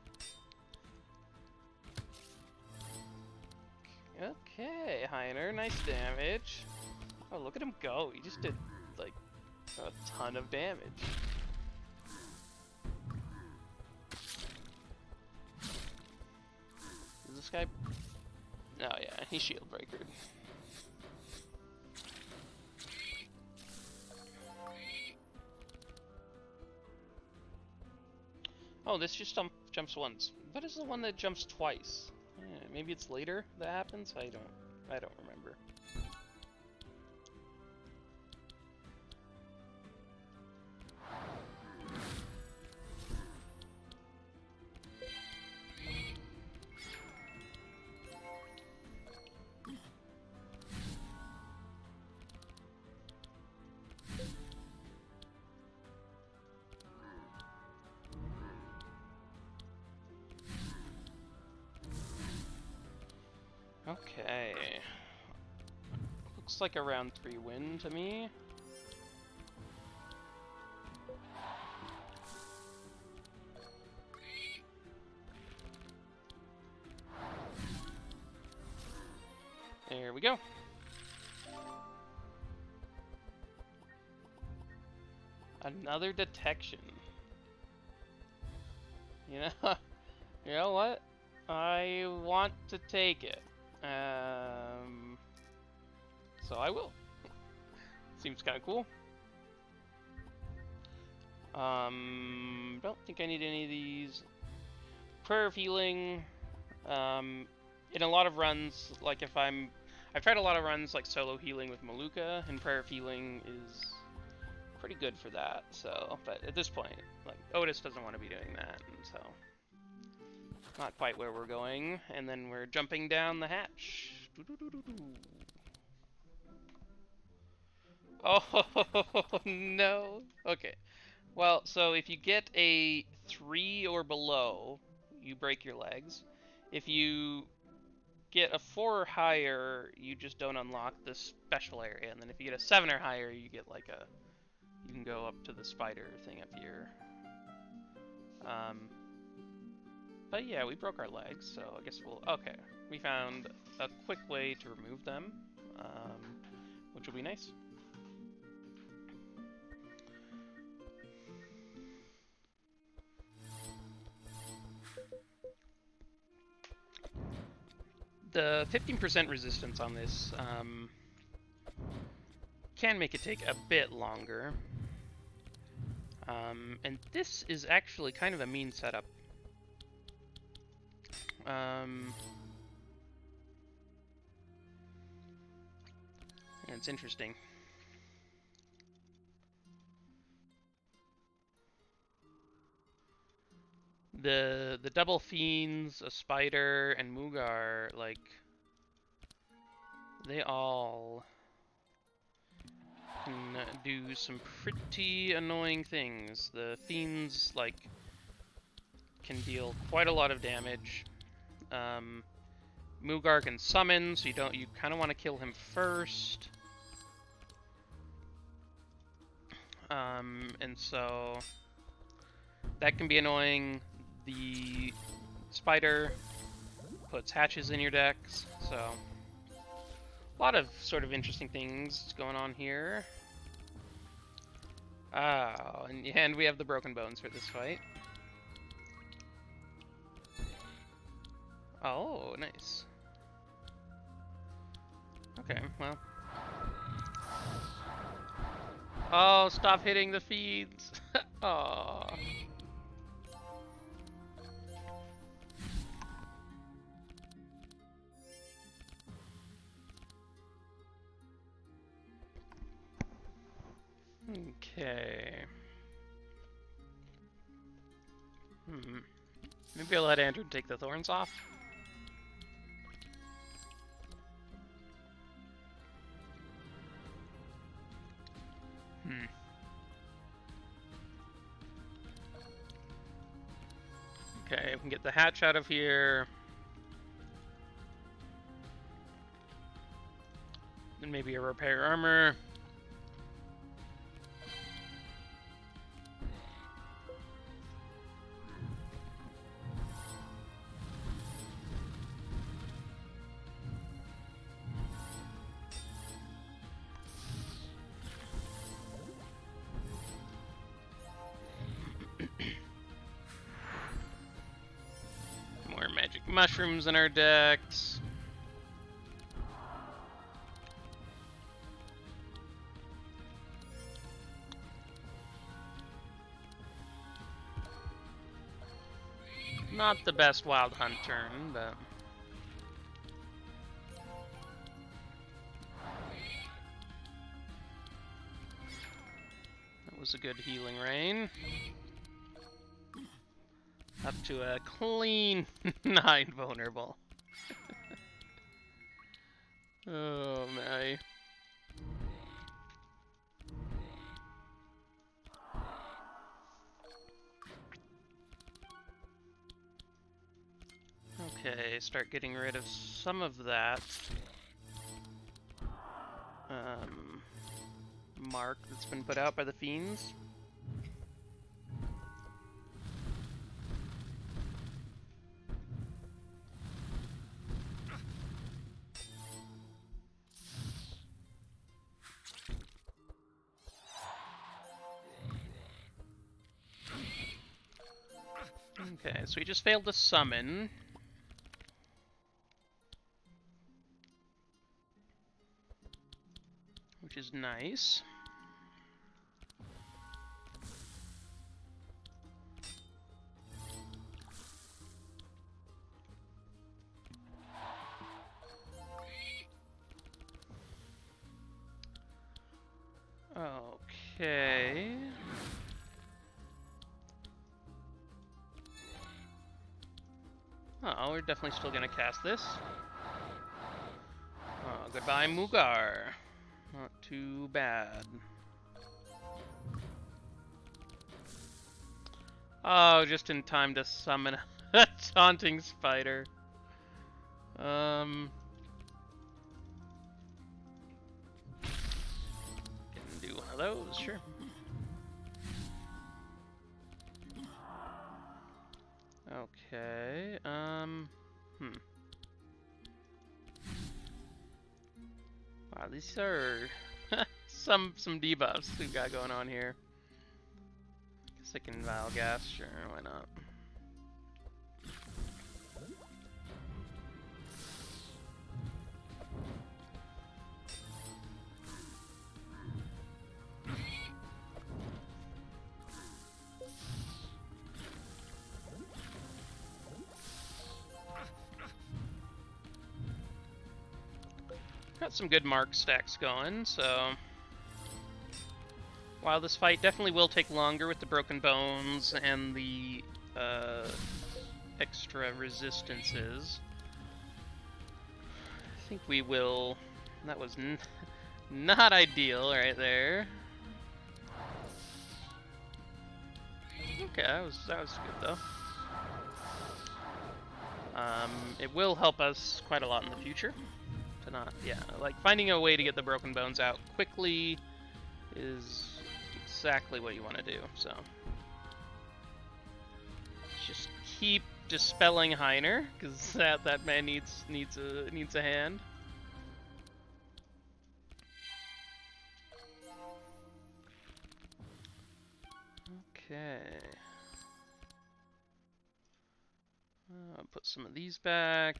Okay, Heiner, nice damage. Oh, look at him go. He just did, like, a ton of damage. Is this guy... Oh yeah, he's shield breakered. Oh, this just jumps once. What is the one that jumps twice? Maybe it's later that happens? I don't remember. Okay. Looks like a round 3 win to me. There we go. Another detection. You know, you know what? I want to take it. So I will. Seems kind of cool. Don't think I need any of these. Prayer of Healing. In a lot of runs, like I've tried a lot of runs like solo healing with Maluka, and Prayer of Healing is pretty good for that. So, but at this point, like Otis doesn't want to be doing that, and so not quite where we're going. And then we're jumping down the hatch. Oh no. Okay. Well, so if you get a 3 or below, you break your legs. If you get a 4 or higher, you just don't unlock the special area. And then if you get a 7 or higher, you get like you can go up to the spider thing up here. But yeah, we broke our legs, so I guess okay. We found a quick way to remove them, which will be nice. The 15% resistance on this can make it take a bit longer. And this is actually kind of a mean setup. It's interesting. The double fiends, a spider, and Mugar, like they all can do some pretty annoying things. The fiends like can deal quite a lot of damage. Mugar can summon, so you kind of want to kill him first. And so that can be annoying. The spider puts hatches in your decks, so a lot of sort of interesting things going on here. Oh, and we have the broken bones for this fight. Oh, nice. Okay, well. Oh, stop hitting the feeds. Oh. Okay. Maybe I'll let Andrew take the thorns off. Okay, we can get the hatch out of here. Then maybe a repair armor. More magic mushrooms in our decks. Not the best Wild Hunt turn, but... that was a good healing rain. Up to a clean 9 vulnerable. Oh my. Okay, start getting rid of some of that mark that's been put out by the fiends. Okay, so we just failed to summon. Which is nice. Okay. Oh, we're definitely still gonna cast this. Oh, goodbye, Mugar. Not too bad. Oh, just in time to summon a taunting spider. Can do one of those, sure. Okay, Wow, these are some debuffs we've got going on here. Guess I can Vile Gas, sure, why not? Got some good mark stacks going, so... while this fight definitely will take longer with the broken bones and the extra resistances, I think we will... that was not ideal right there. Okay, that was good though. It will help us quite a lot in the future. To not, yeah, like finding a way to get the broken bones out quickly is exactly what you want to do. So just keep dispelling Heiner, because that man needs a hand. Okay. Put some of these back.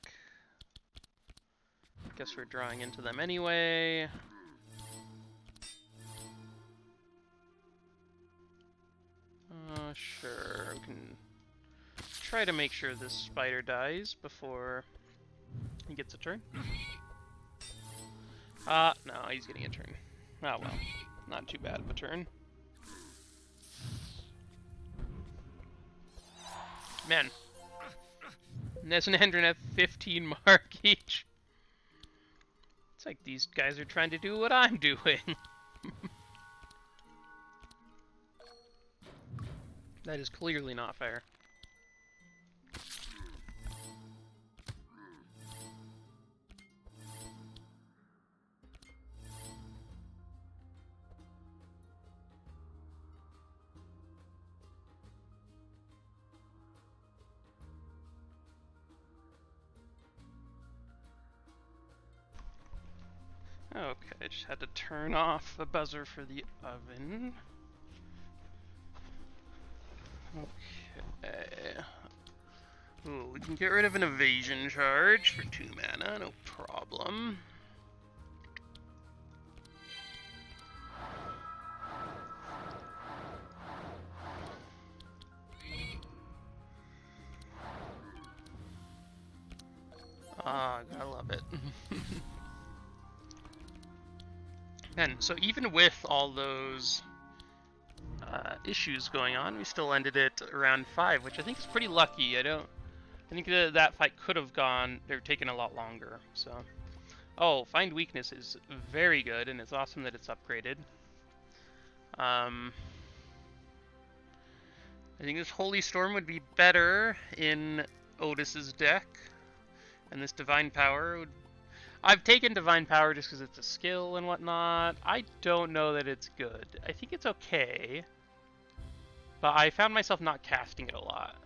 Guess we're drawing into them anyway. Sure, we can try to make sure this spider dies before he gets a turn. No, he's getting a turn. Oh well, not too bad of a turn. Man, Ness and Hendren have 15 mark each. It's like these guys are trying to do what I'm doing. That is clearly not fair. Okay, I just had to turn off the buzzer for the oven. Okay. Ooh, we can get rid of an evasion charge for 2 mana, no problem. And so even with all those issues going on, we still ended it around 5, which I think is pretty lucky. I think that fight could have gone or taken a lot longer. So, oh, find weakness is very good, and it's awesome that it's upgraded. I think this Holy Storm would be better in Ottis's deck, and this Divine Power would. I've taken Divine Power just because it's a skill and whatnot. I don't know that it's good. I think it's okay. But I found myself not casting it a lot.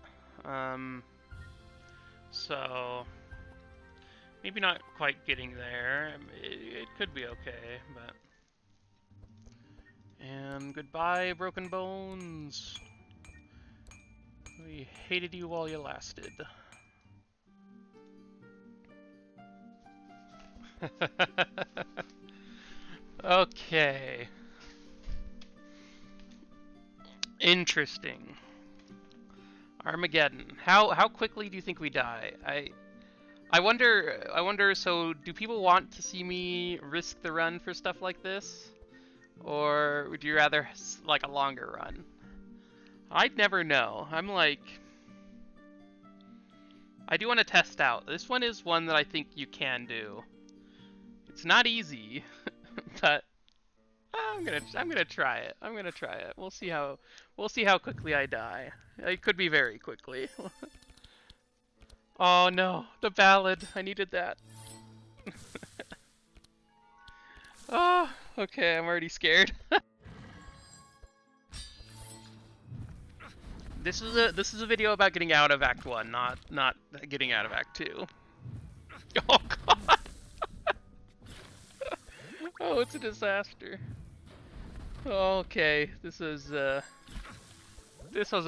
So maybe not quite getting there. It could be okay, but... And goodbye, Broken Bones. We hated you while you lasted. Okay. Interesting. Armageddon. How quickly do you think we die? I wonder, so do people want to see me risk the run for stuff like this? Or would you rather like a longer run? I'd never know. I'm like, I do want to test out. This one is one that I think you can do. It's not easy, but I'm gonna try it. I'm gonna try it. We'll see how quickly I die. It could be very quickly. Oh no, the ballad. I needed that. Oh, okay, I'm already scared. This is a video about getting out of Act 1, not getting out of Act 2. Oh god. Oh, it's a disaster. Okay, this was a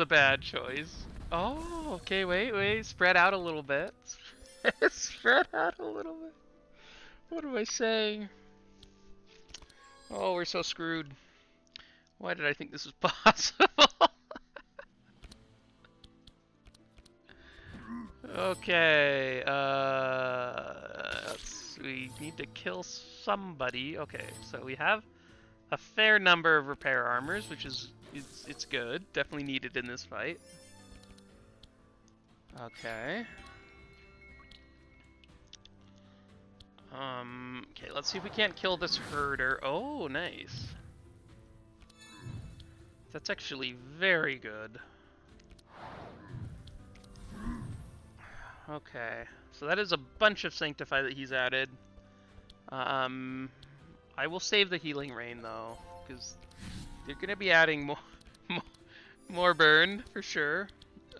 bad choice. Oh, okay, wait, spread out a little bit. Spread out a little bit. What am I saying? Oh, we're so screwed. Why did I think this was possible? Okay, we need to kill somebody. Okay, so we have a fair number of repair armors, which is it's good. Definitely needed in this fight. Okay. Okay, let's see if we can't kill this herder. Oh, nice. That's actually very good. Okay, so that is a bunch of Sanctify that he's added. I will save the Healing Rain though, because they're gonna be adding more burn for sure.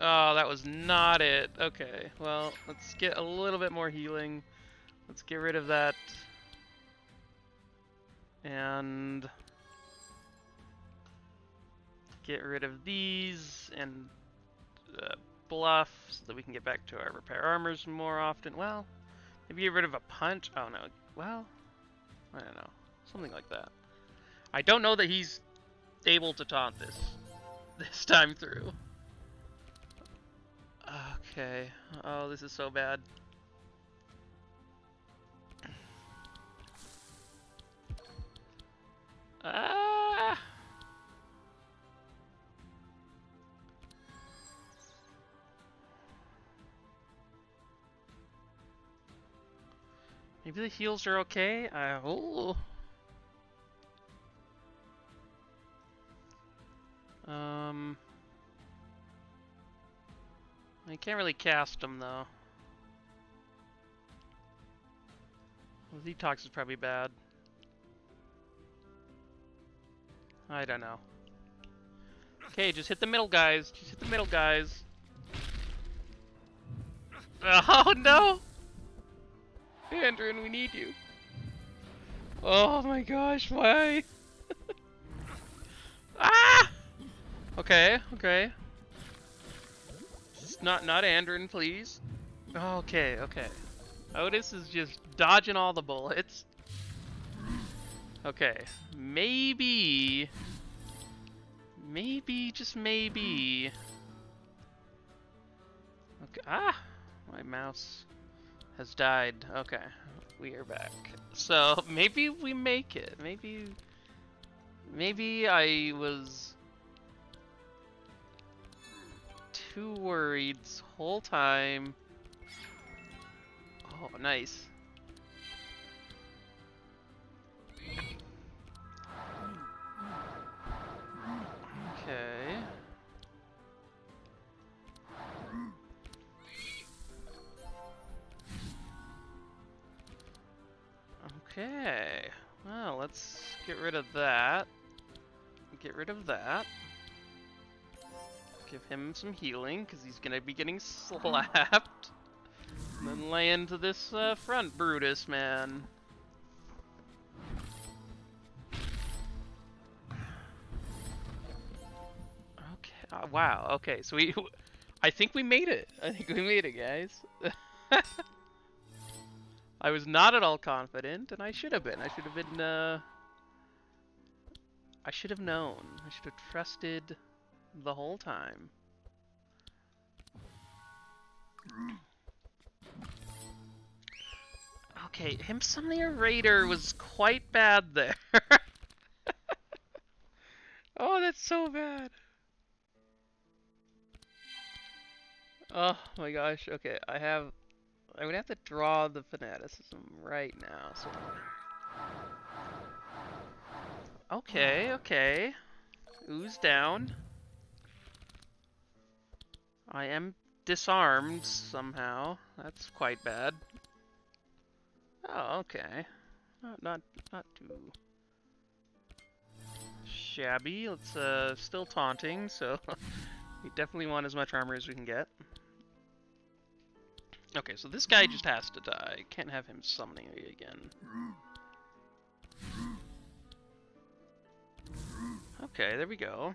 Oh, that was not it. Okay, well, let's get a little bit more healing. Let's get rid of that. And get rid of these and bluff so that we can get back to our repair armors more often. Well, maybe get rid of a punch. Oh no. Well, I don't know. Something like that. I don't know that he's able to taunt this time through. Okay. Oh, this is so bad. Ah! Maybe the heals are okay? Oh. I can't really cast them though. Well, detox is probably bad. I don't know. Okay, just hit the middle guys. Just hit the middle guys. Oh no! Andrin, we need you. Oh my gosh, why? Ah! Okay, okay. Just not Andrin, please. Okay, okay. Ottis is just dodging all the bullets. Okay, maybe, just maybe. Okay, ah! My mouse has died. Okay, we are back. So maybe we make it. Maybe I was too worried this whole time. Oh, nice. Okay. Okay. Well, let's get rid of that. Get rid of that. Give him some healing, because he's gonna be getting slapped. And then lay into this front Brutus, man. Okay. Wow. Okay. So I think we made it. I think we made it, guys. I was not at all confident, and I should have been. I should have been. I should have known. I should have trusted the whole time. Okay, him summoning a raider was quite bad there. Oh, that's so bad. Oh my gosh. Okay, I'm gonna have to draw the fanaticism right now. So. Okay, okay. Ooze down. I am disarmed somehow. That's quite bad. Oh, okay. Not too shabby. Let's still taunting, so we definitely want as much armor as we can get. Okay, so this guy just has to die. Can't have him summoning me again. Okay, there we go.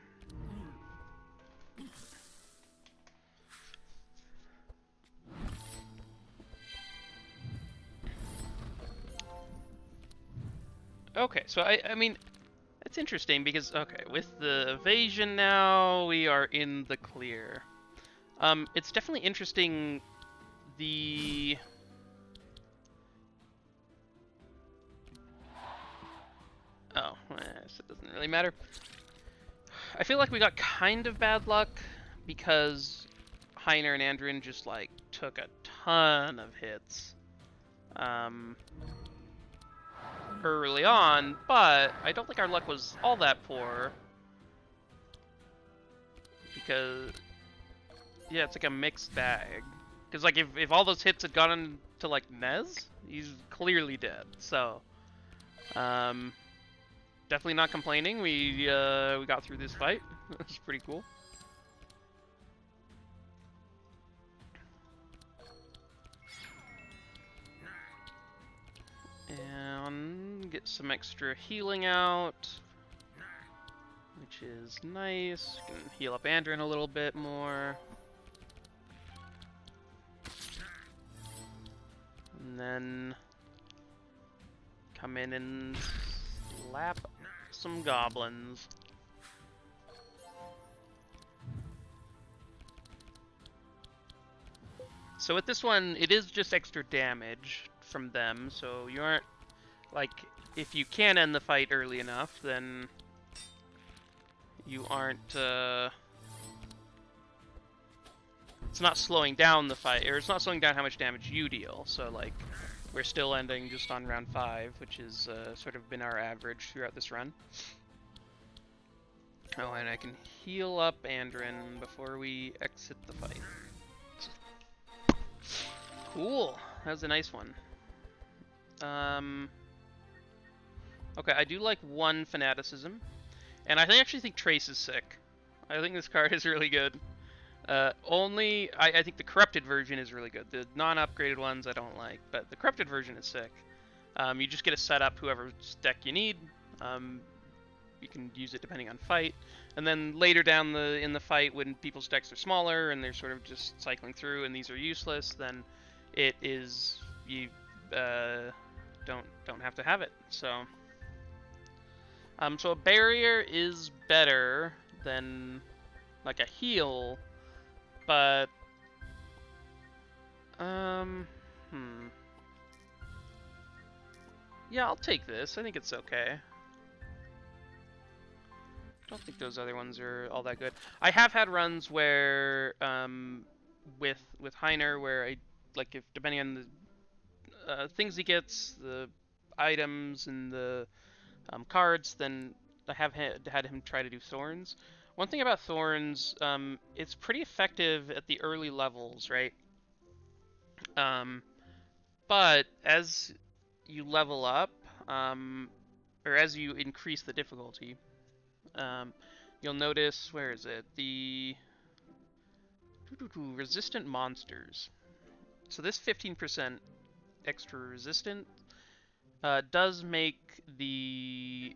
Okay, so I mean, it's interesting because, okay, with the evasion now, we are in the clear. It's definitely interesting, the... Oh, so it doesn't really matter. I feel like we got kind of bad luck because Heiner and Andrin just, like, took a ton of hits early on, but I don't think our luck was all that poor because, yeah, it's like a mixed bag. Because, like, if all those hits had gone to, like, Nez, he's clearly dead, so... Definitely not complaining. We got through this fight. That's pretty cool. And get some extra healing out, which is nice. Can heal up Andrin a little bit more. And then come in and slap some goblins. So with this one, it is just extra damage from them, so you aren't, like, if you can end the fight early enough, then you aren't, it's not slowing down the fight, or it's not slowing down how much damage you deal, so, like, we're still ending just on round 5, which is sort of been our average throughout this run. Oh, and I can heal up Andrin before we exit the fight. Cool. That was a nice one. Okay, I do like one fanaticism, and I actually think Trace is sick. I think this card is really good. I think the corrupted version is really good. The non-upgraded ones I don't like, but the corrupted version is sick. You just get to set up whoever's deck you need. You can use it depending on fight, and then later down in the fight, when people's decks are smaller and they're sort of just cycling through, and these are useless, then it is you don't have to have it. So so a barrier is better than like a heal, but Yeah, I'll take this. I think it's okay. Don't think those other ones are all that good. I have had runs where, with Heiner, where I like if depending on the things he gets, the items and the cards, then I have had him try to do Thorns. One thing about Thorns, it's pretty effective at the early levels, right? Um, but as you level up, um, or as you increase the difficulty, um, you'll notice, where is it? The resistant monsters. So this 15% extra resistant does make the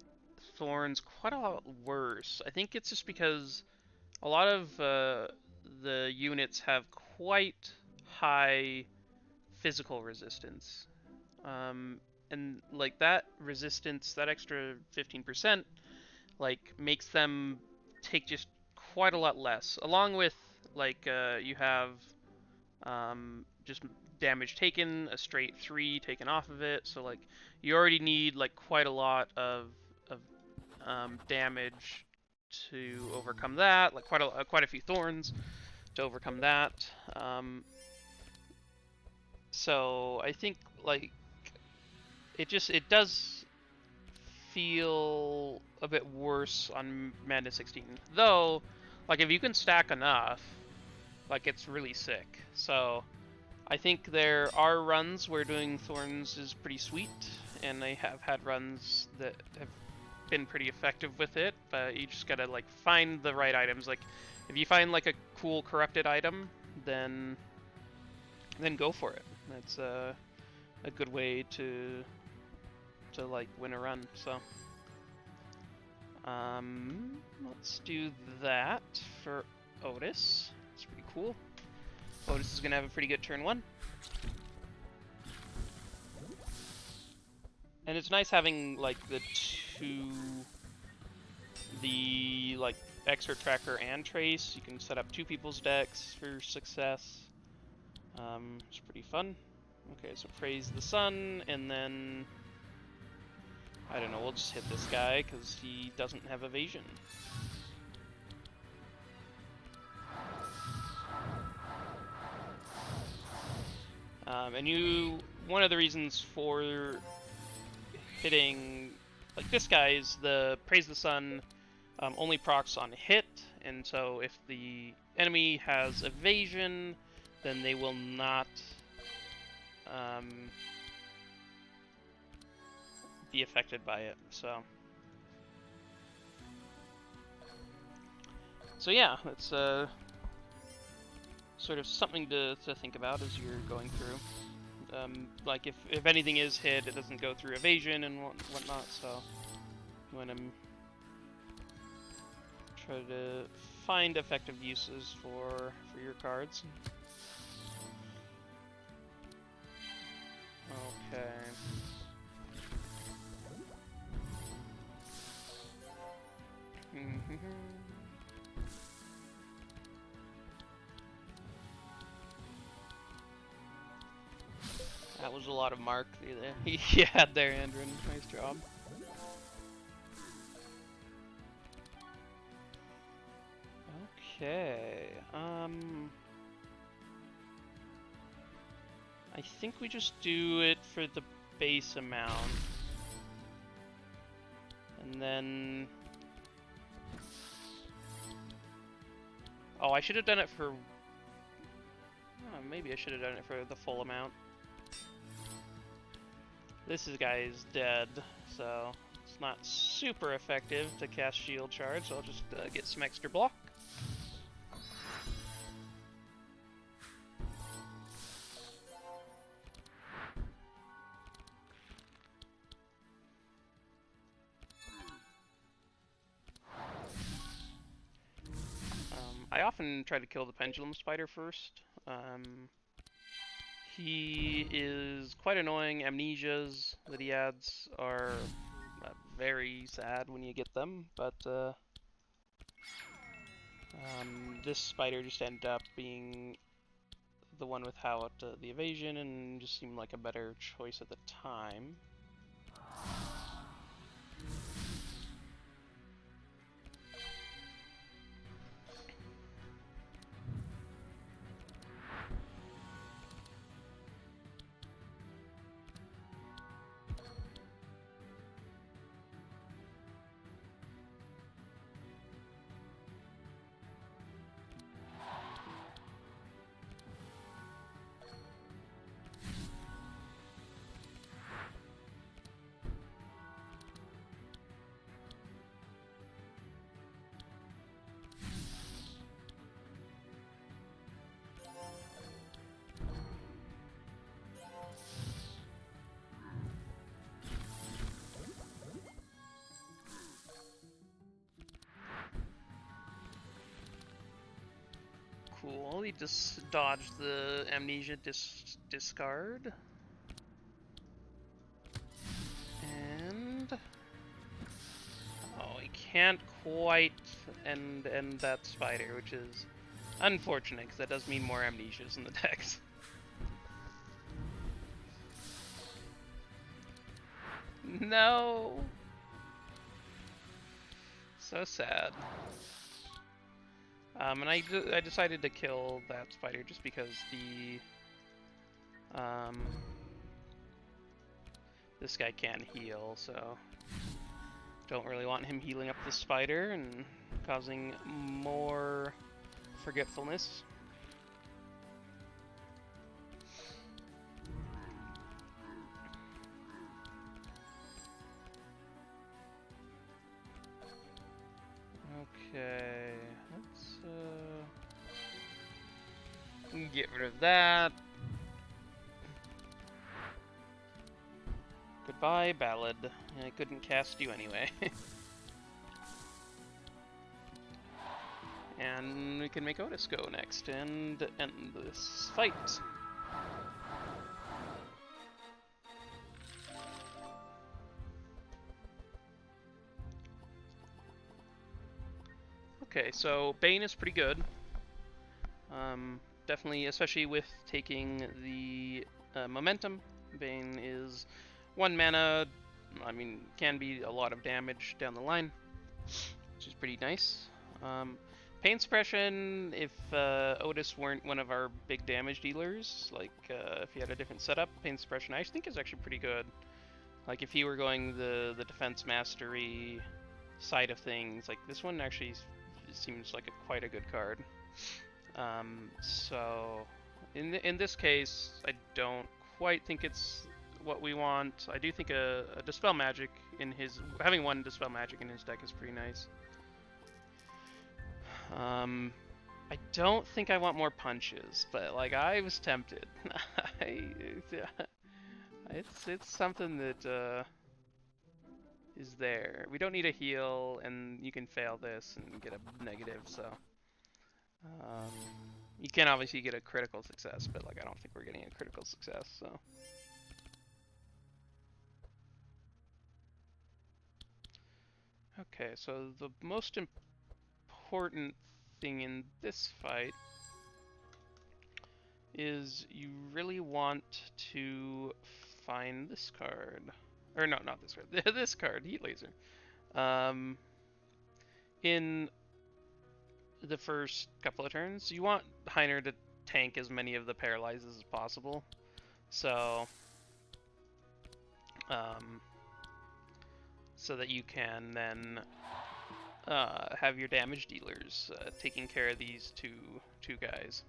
thorns quite a lot worse. I think it's just because a lot of the units have quite high physical resistance. And like that resistance, that extra 15%, like makes them take just quite a lot less. Along with like you have just damage taken, a straight 3 taken off of it. So like you already need like quite a lot of damage to overcome that. Like quite a few thorns to overcome that. So I think like it does feel a bit worse on Madness 16. Though, like if you can stack enough, like it's really sick. So I think there are runs where doing Thorns is pretty sweet, and I have had runs that have been pretty effective with it, but you just gotta like find the right items. Like if you find like a cool corrupted item, then go for it. That's a good way to like win a run. So let's do that for Otis. It's pretty cool. Otis is gonna have a pretty good turn 1. And it's nice having like the like expert tracker and trace. You can set up 2 people's decks for success. It's pretty fun. Okay, so praise the sun, and then I don't know, we'll just hit this guy because he doesn't have evasion. And one of the reasons for hitting like this guy is the praise the sun only procs on hit, and so if the enemy has evasion, then they will not be affected by it. So yeah, it's sort of something to think about as you're going through. Like if anything is hit, it doesn't go through evasion and whatnot. So you want to try to find effective uses for your cards. Okay. That was a lot of mark you had there, Andrin. Nice job. Okay. I think we just do it for the base amount. And then... Oh, I should have done it for... Oh, maybe I should have done it for the full amount. This guy is dead, so it's not super effective to cast Shield Charge, so I'll just get some extra block. I often try to kill the Pendulum Spider first. He is quite annoying. Amnesias that he adds are very sad when you get them, but this spider just ended up being the one without the evasion and just seemed like a better choice at the time. cool. He just dodged the amnesia discard. And oh, he can't quite end that spider, which is unfortunate because that does mean more amnesias in the decks. No. So sad. And I decided to kill that spider just because the this guy can heal, so don't really want him healing up the spider and causing more forgetfulness. Okay, let's get rid of that. Goodbye, Ballad. I couldn't cast you anyway. And we can make Ottis go next and end this fight. Okay, so Bane is pretty good. Definitely, especially with taking the momentum. Bane is 1 mana, I mean, can be a lot of damage down the line, which is pretty nice. Pain suppression, if Ottis weren't one of our big damage dealers, like if he had a different setup, pain suppression I think is actually pretty good. Like if he were going the defense mastery side of things, like this one actually seems like quite a good card. So in this case, I don't quite think it's what we want. I do think a Dispel Magic in his, having 1 Dispel Magic in his deck is pretty nice. I don't think I want more punches, but like I was tempted. It's something that is there. We don't need a heal, and you can fail this and get a negative, so you can obviously get a critical success, but like I don't think we're getting a critical success, so. Okay, so the most important thing in this fight is you really want to find this card. Or no, not this card. This card, Heat Laser. In the first couple of turns, you want Heiner to tank as many of the paralyzes as possible. So, so that you can then have your damage dealers taking care of these two guys.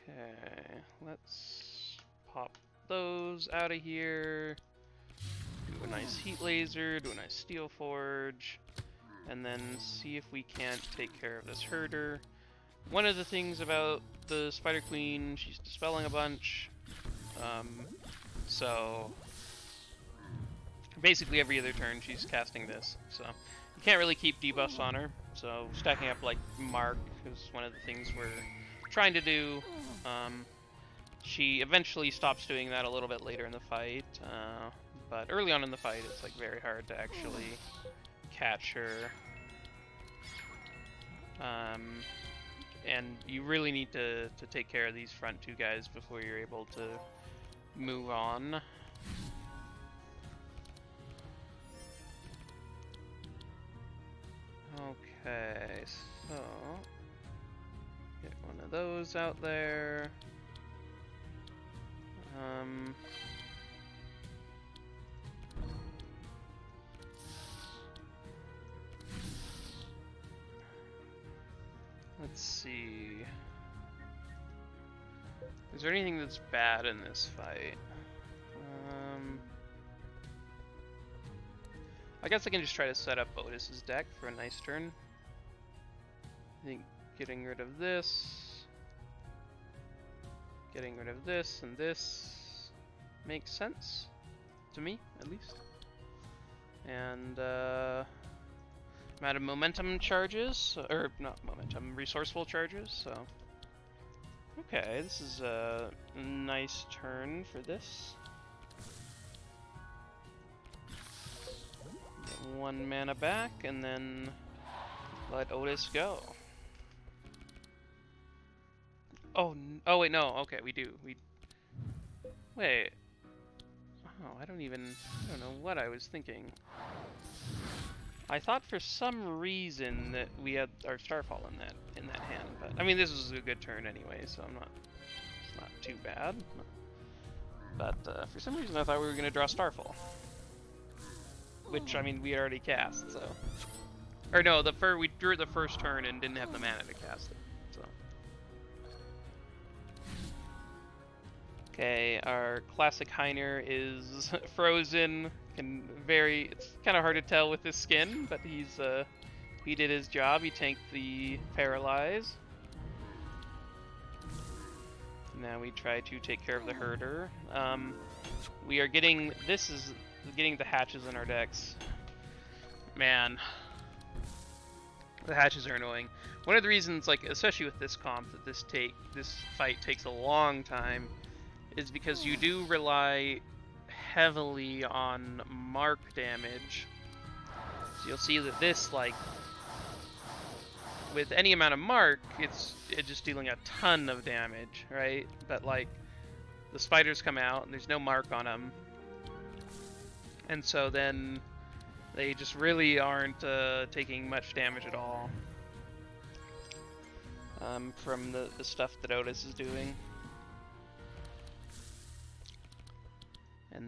Okay, let's pop those out of here. Do a nice Heat Laser, do a nice Steel Forge, and then see if we can't take care of this herder. One of the things about the Spider Queen, she's dispelling a bunch. So basically every other turn she's casting this. So you can't really keep debuffs on her. So stacking up like Mark is one of the things we're trying to do. She eventually stops doing that a little bit later in the fight. But early on in the fight, it's like very hard to actually catch her. And you really need to take care of these front 2 guys before you're able to move on. Okay, so get one of those out there. Let's see. Is there anything that's bad in this fight? I guess I can just try to set up Ottis's deck for a nice turn. I think getting rid of this, getting rid of this, and this makes sense to me, at least. And I'm out of momentum charges, or not momentum, resourceful charges, so... Okay, this is a nice turn for this. Get 1 mana back, and then let Ottis go. Oh, oh wait, no, okay, we do. Wait. Oh, I don't know what I was thinking. I thought for some reason that we had our Starfall in that hand, but I mean this was a good turn anyway, so it's not too bad. But for some reason I thought we were gonna draw Starfall, which I mean we already cast, so or no, we drew it the first turn and didn't have the mana to cast it, so. Okay, our classic Heiner is frozen. It's kind of hard to tell with his skin, but he did his job. He tanked the paralyze. Now we try to take care of the herder. We are getting the hatches in our decks. Man, the hatches are annoying. One of the reasons, like especially with this comp, that this fight takes a long time, is because you do rely heavily on mark damage. So you'll see that this, like, with any amount of mark, it's just dealing a ton of damage, right? But like, the spiders come out and there's no mark on them, and so then they just really aren't taking much damage at all from the stuff that Ottis is doing.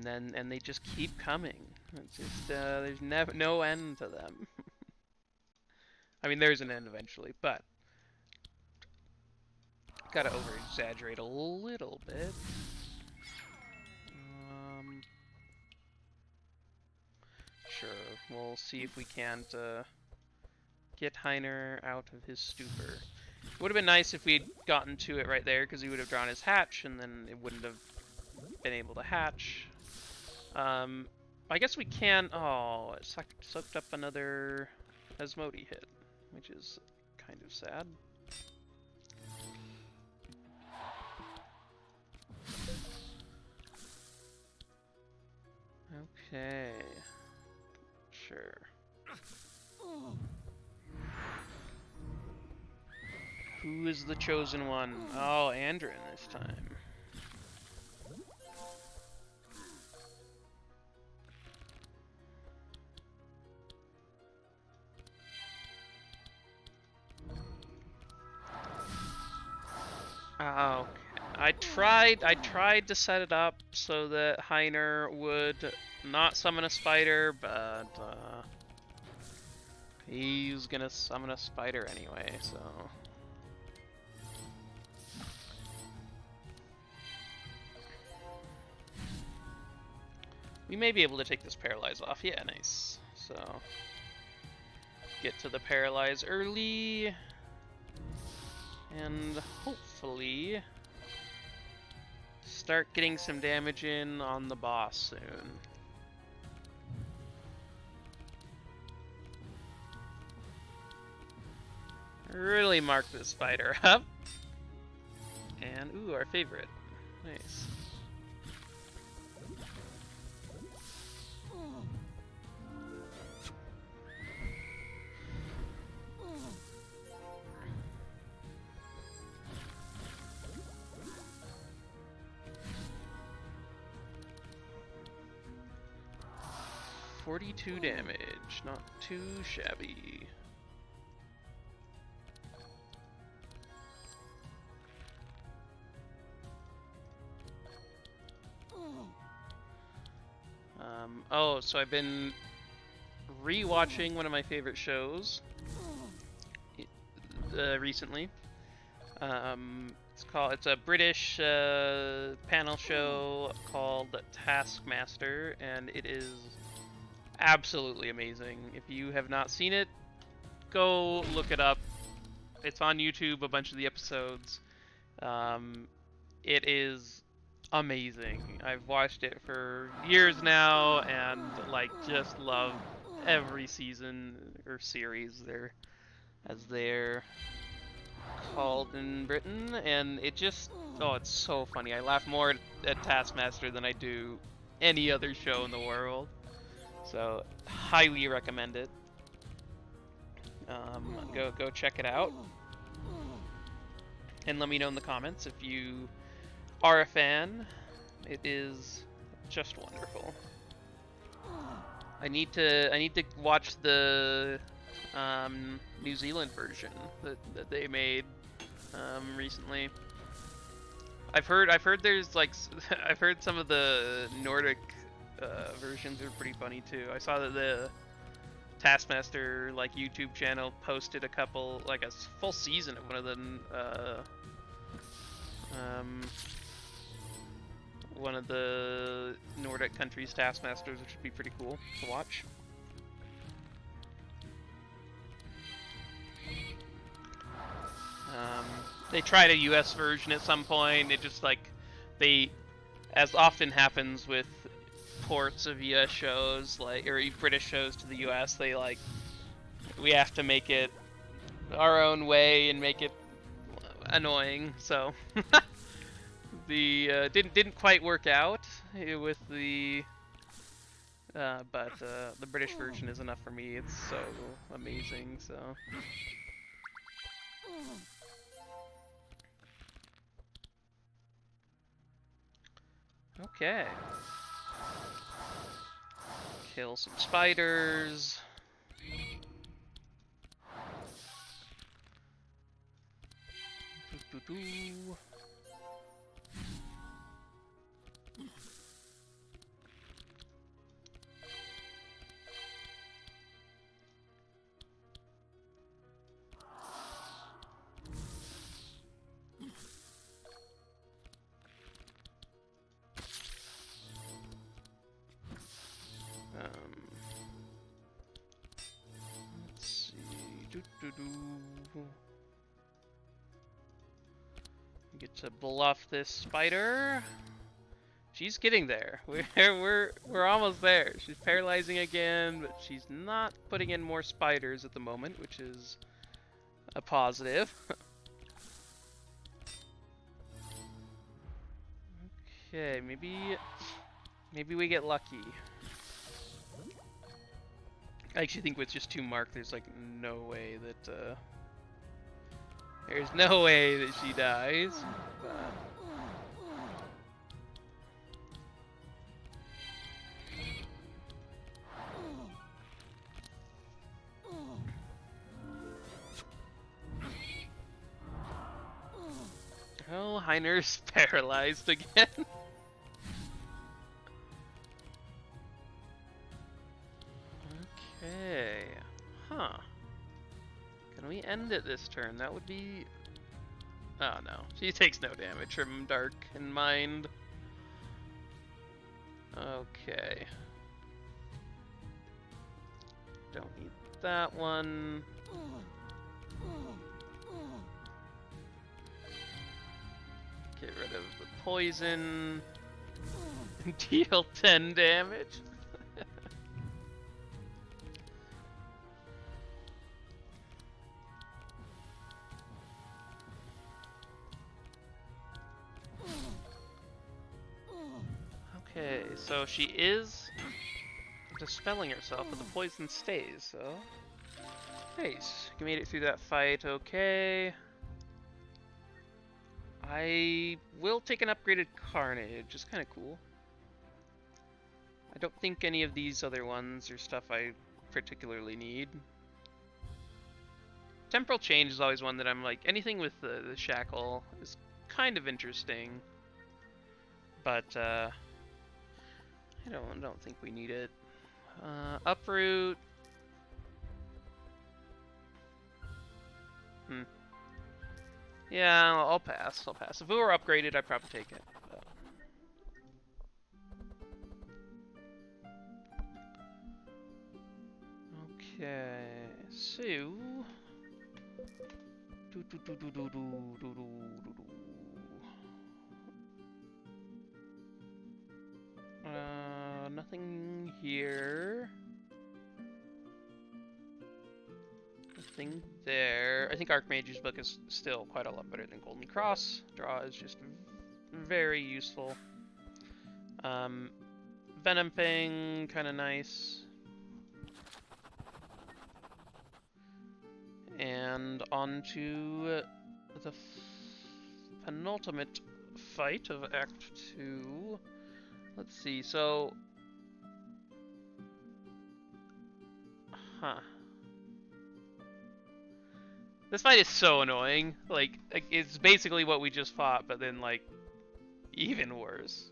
And they just keep coming. It's just there's no end to them. I mean, there's an end eventually, but gotta over-exaggerate a little bit. Sure, we'll see if we can't get Heiner out of his stupor. It would have been nice if we'd gotten to it right there, because he would have drawn his hatch, and then it wouldn't have been able to hatch. I guess we can... Oh, it sucked up another Asmodee hit, which is kind of sad. Okay. Sure. Who is the chosen one? Oh, Andrin this time. Oh, I tried to set it up so that Heiner would not summon a spider, but he's gonna summon a spider anyway, so. We may be able to take this paralyze off. Yeah, nice. So, get to the paralyze early. And hopefully start getting some damage in on the boss soon. Really mark this spider up. And ooh, our favorite. Nice. .42 damage, not too shabby. Oh, so I've been re-watching one of my favorite shows recently. It's a British panel show called Taskmaster, and it is absolutely amazing. If you have not seen it, go look it up. It's on YouTube, a bunch of the episodes. It is amazing. I've watched it for years now, and like just love every season, or series, as they're called in Britain, and it just, oh, it's so funny. I laugh more at Taskmaster than I do any other show in the world. So, highly recommend it. Go check it out, and let me know in the comments if you are a fan. It is just wonderful. I need to watch the New Zealand version that they made recently. I've heard there's like I've heard some of the Nordic versions are pretty funny too. I saw that the Taskmaster like YouTube channel posted a couple, like a full season of one of the Nordic countries' Taskmasters, which would be pretty cool to watch. They tried a US version at some point. It just like as often happens with ports of US shows, like, or British shows to the US, we have to make it our own way and make it annoying. So the didn't quite work out with the but the British version is enough for me. It's so amazing. So okay, kill some spiders. Doo-doo-doo. Let's see. Doo-doo-doo. Get to bluff this spider. She's getting there. We're almost there. She's paralyzing again, but she's not putting in more spiders at the moment, which is a positive. Okay, maybe we get lucky. I actually think with just 2 mark, there's like no way that there's no way that she dies. But oh, Heiner's paralyzed again. Okay. Huh. Can we end it this turn? That would be... Oh no. She takes no damage from Dark in Mind. Okay. Don't need that one. Get rid of the poison. Deal 10 damage. Okay, so she is dispelling herself, but the poison stays, so... Nice. You made it through that fight, okay. I will take an upgraded Carnage, which is kind of cool. I don't think any of these other ones are stuff I particularly need. Temporal Change is always one that I'm like, anything with the Shackle is kind of interesting. But, I don't think we need it. Uproot. Yeah, I'll pass. If it were upgraded, I'd probably take it. But... Okay, so... Nothing here. nothing there. I think Archmage's book is still quite a lot better than Golden Cross. Draw is just very useful. Venom Fang, kind of nice. And on to the penultimate fight of Act 2. Let's see, so... Huh. This fight is so annoying. Like, it's basically what we just fought, but then, like, even worse.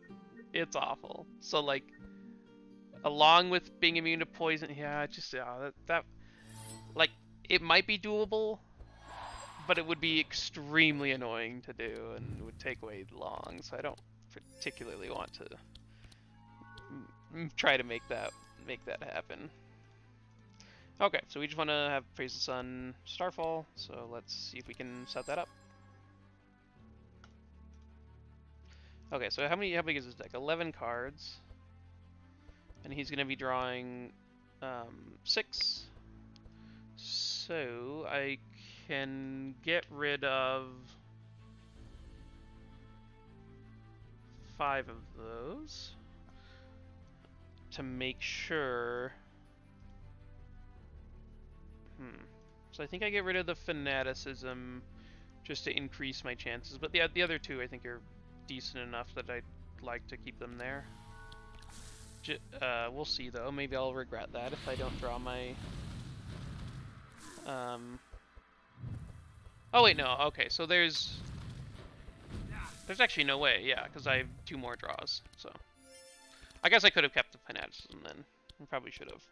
It's awful. So, like, along with being immune to poison, yeah, just, that like, it might be doable, but it would be extremely annoying to do and would take way long, so I don't particularly want to try to make that happen. Okay, so we just want to have Praise the Sun Starfall, so let's see if we can set that up. Okay, so how big is this deck? 11 cards. And he's going to be drawing 6. So I can get rid of 5 of those to make sure. So I think I get rid of the Fanaticism just to increase my chances, but the other 2 I think are decent enough that I'd like to keep them there. We'll see though. Maybe I'll regret that if I don't draw my. Oh wait, no. Okay, so there's actually no way. Yeah, because I have 2 more draws. So I guess I could have kept the Fanaticism then. I probably should have.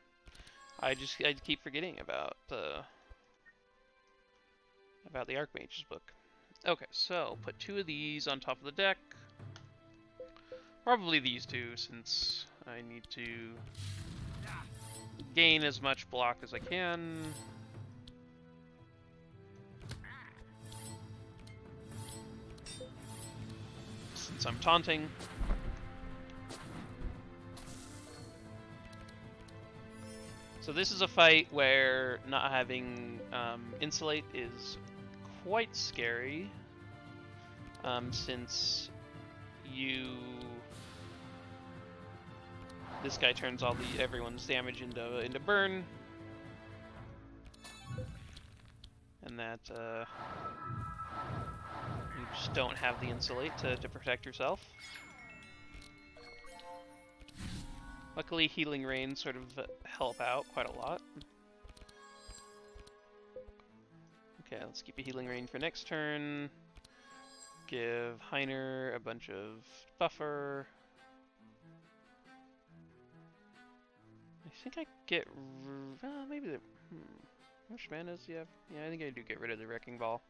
I keep forgetting about the Archmage's book. Okay, so put 2 of these on top of the deck. Probably these 2, since I need to gain as much block as I can. Since I'm taunting. So this is a fight where not having Insulate is quite scary, since this guy turns all everyone's damage into burn, and that you just don't have the Insulate to protect yourself. Luckily, Healing Rain sort of help out quite a lot. Okay, let's keep a Healing Rain for next turn. Give Heiner a bunch of buffer. I think I get... maybe the... How much mana does he have? Yeah, I think I do get rid of the Wrecking Ball.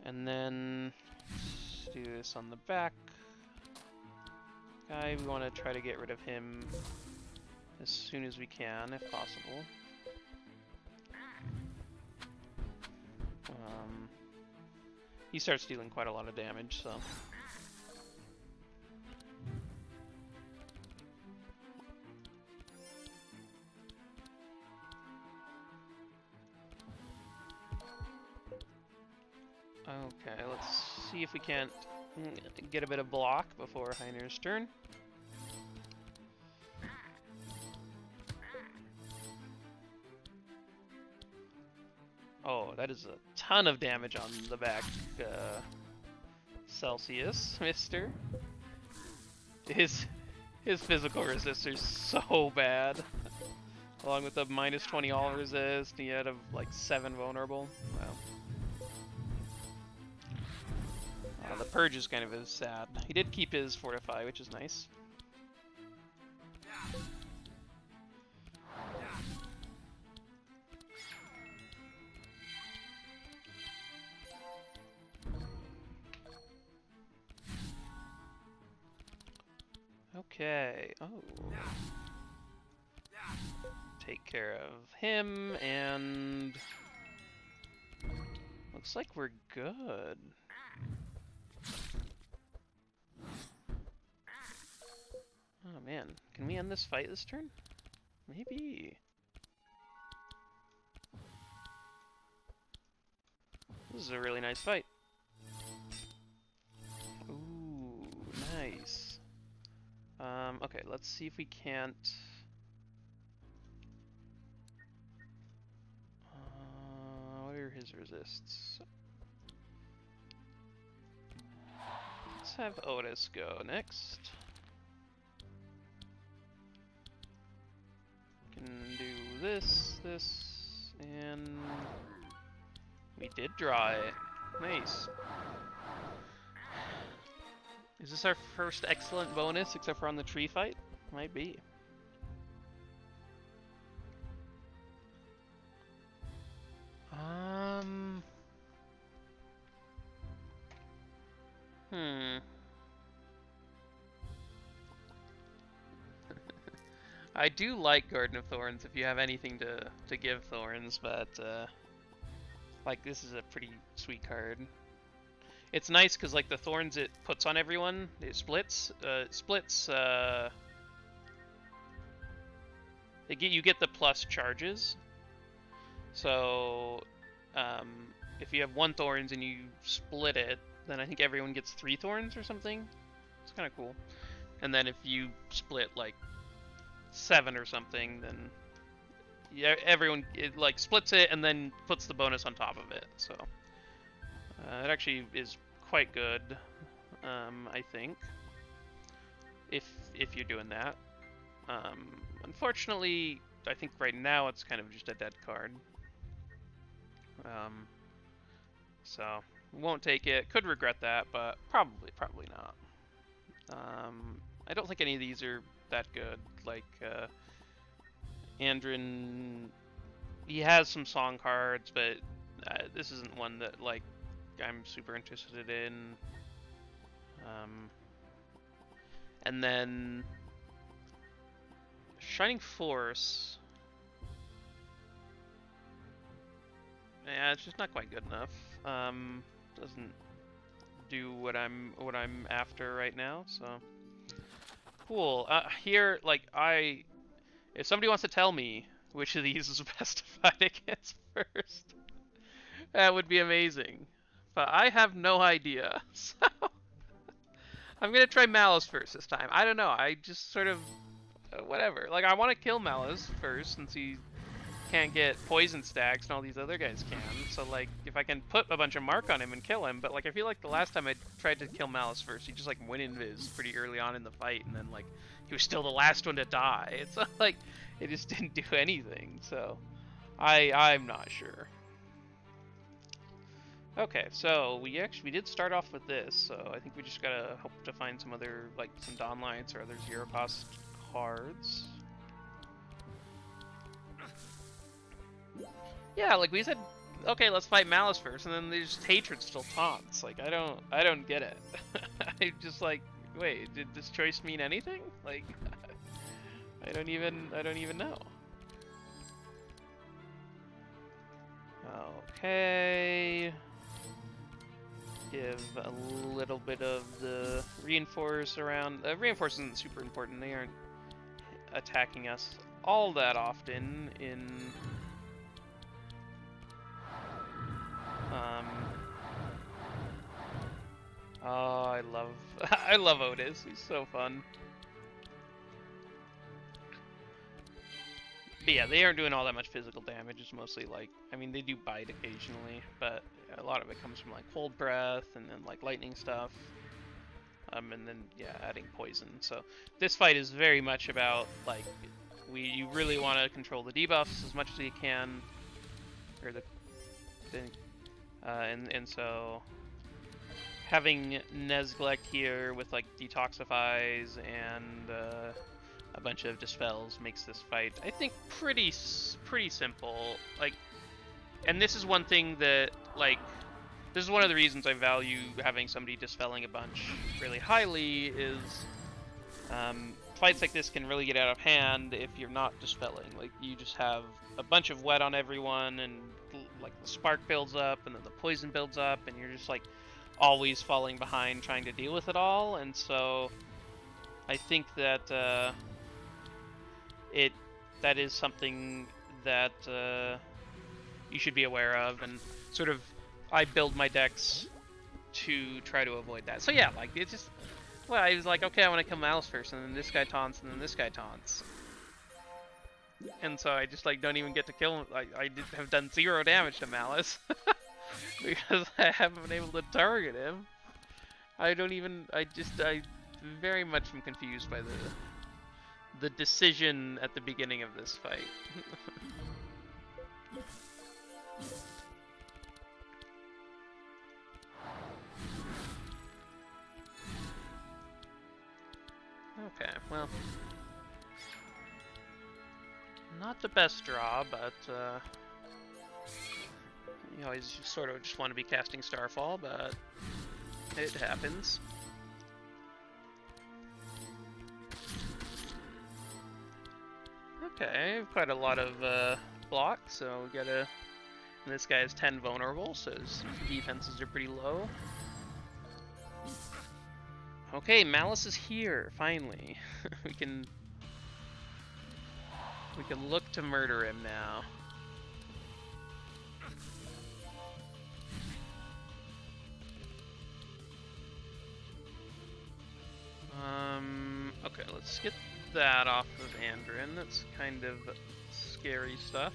And then... let's do this on the back. Guy, we want to try to get rid of him as soon as we can, if possible. He starts dealing quite a lot of damage, so... Okay, let's see if we can't get a bit of block before Heiner's turn. Oh, that is a ton of damage on the back, Celsius, mister. His physical resist is so bad. Along with the minus 20 all resist, he had like 7 vulnerable. Wow. The Purge is kind of sad. He did keep his Fortify, which is nice. Okay. Oh. Take care of him, and looks like we're good. Oh man, can we end this fight this turn? Maybe. This is a really nice fight. Ooh, nice. Okay, let's see if we can't... what are his resists? Let's have Ottis go next. Can do this, and we did draw it. Nice. Is this our first excellent bonus, except for on the tree fight? Might be. I do like Garden of Thorns if you have anything to give Thorns, but like this is a pretty sweet card. It's nice because like the Thorns it puts on everyone, it splits. You get the plus charges. So if you have 1 Thorns and you split it, then I think everyone gets 3 Thorns or something. It's kind of cool. And then if you split like 7 or something, then yeah, everyone like splits it and then puts the bonus on top of it. So it actually is quite good, I think, if you're doing that. Unfortunately, I think right now it's kind of just a dead card. So won't take it. Could regret that, but probably not. I don't think any of these are that good. Like Andrin, he has some song cards, but this isn't one that like I'm super interested in. And then Shining Force. Yeah, it's just not quite good enough. Doesn't do what I'm after right now. So cool. Here, like if somebody wants to tell me which of these is best to fight against first, that would be amazing. But I have no idea. So I'm gonna try Malice first this time. I don't know. I just sort of whatever. Like I want to kill Malice first since he can't get poison stacks and all these other guys can. So like if I can put a bunch of mark on him and kill him, but like I feel like the last time I tried to kill Malice first, he just like went invis pretty early on in the fight, and then like he was still the last one to die. It's not like it just didn't do anything. So I'm not sure. Okay, so we did start off with this, so I think we just gotta hope to find some other, like, some Dawn Lights or other zero cost cards. Yeah, like we said, okay, let's fight Malice first, and then there's Hatred still taunts. Like I don't get it. I just like, wait, did this choice mean anything? Like I don't even know. Okay. Give a little bit of the reinforce around. Reinforce isn't super important. They aren't attacking us all that often in oh, I love I love Ottis. He's so fun. But yeah, they aren't doing all that much physical damage. It's mostly like, I mean, they do bite occasionally, but a lot of it comes from like cold breath and then like lightning stuff. And then yeah, adding poison. So this fight is very much about like you really want to control the debuffs as much as you can, or the thing. And so having Nezglek here with like detoxifies and a bunch of dispels makes this fight, I think, pretty simple. Like, and this is one thing that like this is one of the reasons I value having somebody dispelling a bunch really highly is fights like this can really get out of hand if you're not dispelling. Like you just have a bunch of wet on everyone, and like the spark builds up, and then the poison builds up, and you're just like always falling behind trying to deal with it all. And so I think that that is something that you should be aware of, and sort of I build my decks to try to avoid that. So yeah, like it's just, well, I was like, okay, I want to kill Malice first, and then this guy taunts, and then this guy taunts, and so I just like don't even get to kill him. I have done 0 damage to Malice because I haven't been able to target him. I very much am confused by the decision at the beginning of this fight. Okay, well, not the best draw, but you always sort of just want to be casting Starfall, but it happens. Okay, quite a lot of blocks, so we gotta. And this guy has 10 vulnerable, so his defenses are pretty low. Okay, Malice is here, finally. we can look to murder him now. Okay, let's get that off of Andrin. That's kind of scary stuff.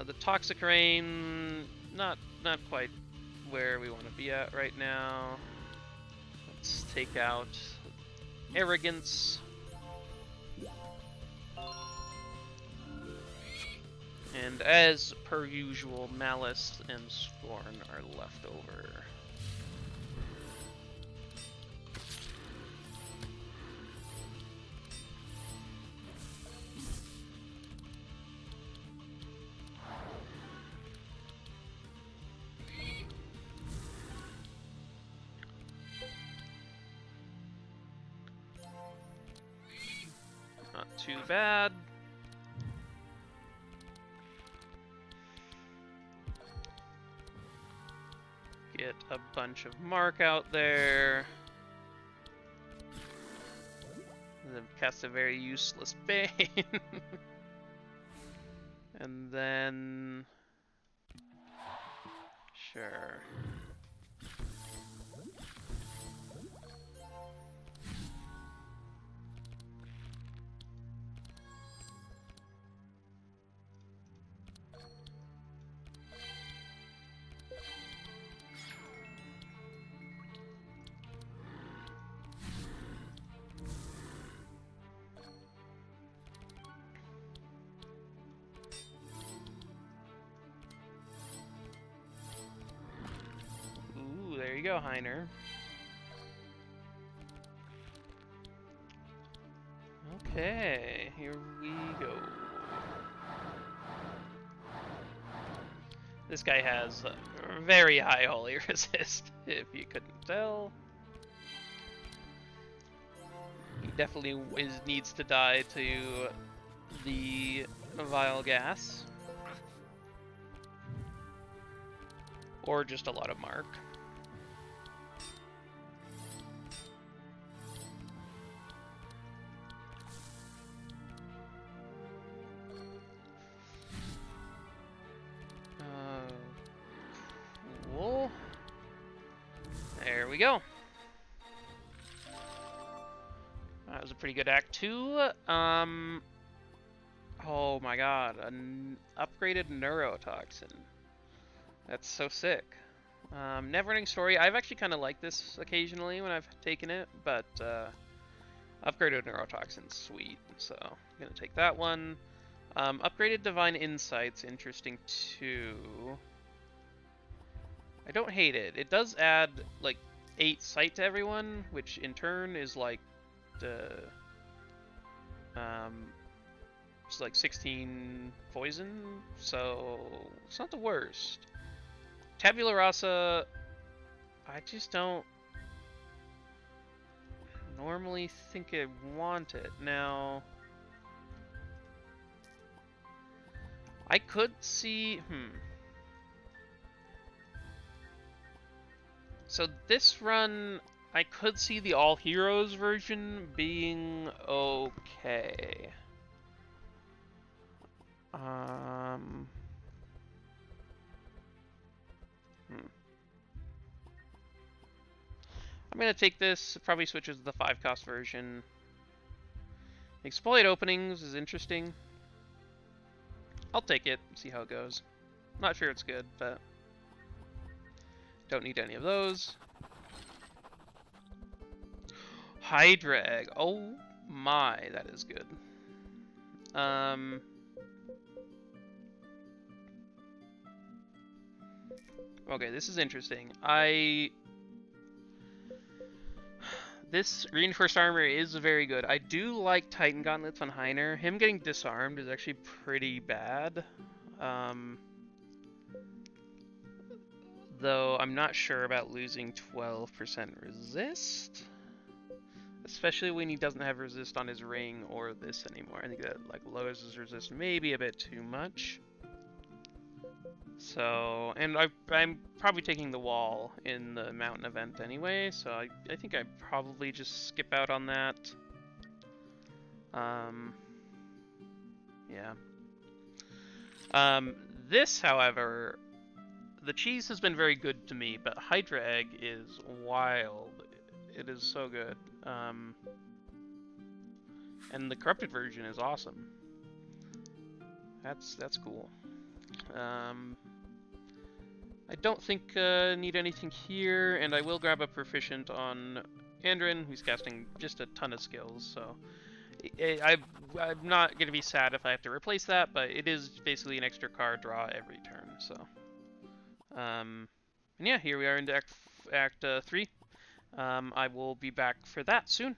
The Toxic Rain, not quite where we want to be at right now. Let's take out Arrogance. And as per usual, Malice and Scorn are left over. Not too bad. Get a bunch of mark out there. And then cast a very useless Bane. And then... Sure. There you go, Heiner. Okay, here we go. This guy has a very high holy resist, if you couldn't tell. He definitely needs to die to the vile gas. Or just a lot of mark. Cool. There we go. That was a pretty good act 2. Oh my god, an upgraded neurotoxin. That's so sick. Neverending Story, I've actually kind of liked this occasionally when I've taken it, but upgraded neurotoxin's sweet, so I'm gonna take that one. Upgraded Divine Insight's interesting too. I don't hate it. It does add like 8 sight to everyone, which in turn is like it's like 16 poison, so it's not the worst. Tabula Rasa, I just don't normally think I want it. Now, I could see, So this run, I could see the All Heroes version being okay. I'm gonna take this. It probably switches to the 5-cost version. Exploit openings is interesting. I'll take it, see how it goes. Not sure it's good, but don't need any of those. Hydra Egg. Oh my, that is good. Okay, this is interesting. This reinforced armor is very good. I do like Titan Gauntlets on Heiner. Him getting disarmed is actually pretty bad. Though I'm not sure about losing 12% resist. Especially when he doesn't have resist on his ring or this anymore. I think that like lowers his resist maybe a bit too much. So, and I'm probably taking the wall in the mountain event anyway, so I think I probably just skip out on that. Yeah. This, however, the cheese has been very good to me, but Hydra Egg is wild. It is so good. And the corrupted version is awesome. That's cool. I don't think need anything here, and I will grab a proficient on Andrin, who's casting just a ton of skills, so I'm not going to be sad if I have to replace that, but it is basically an extra card draw every turn, so. And yeah, here we are into Act 3. I will be back for that soon.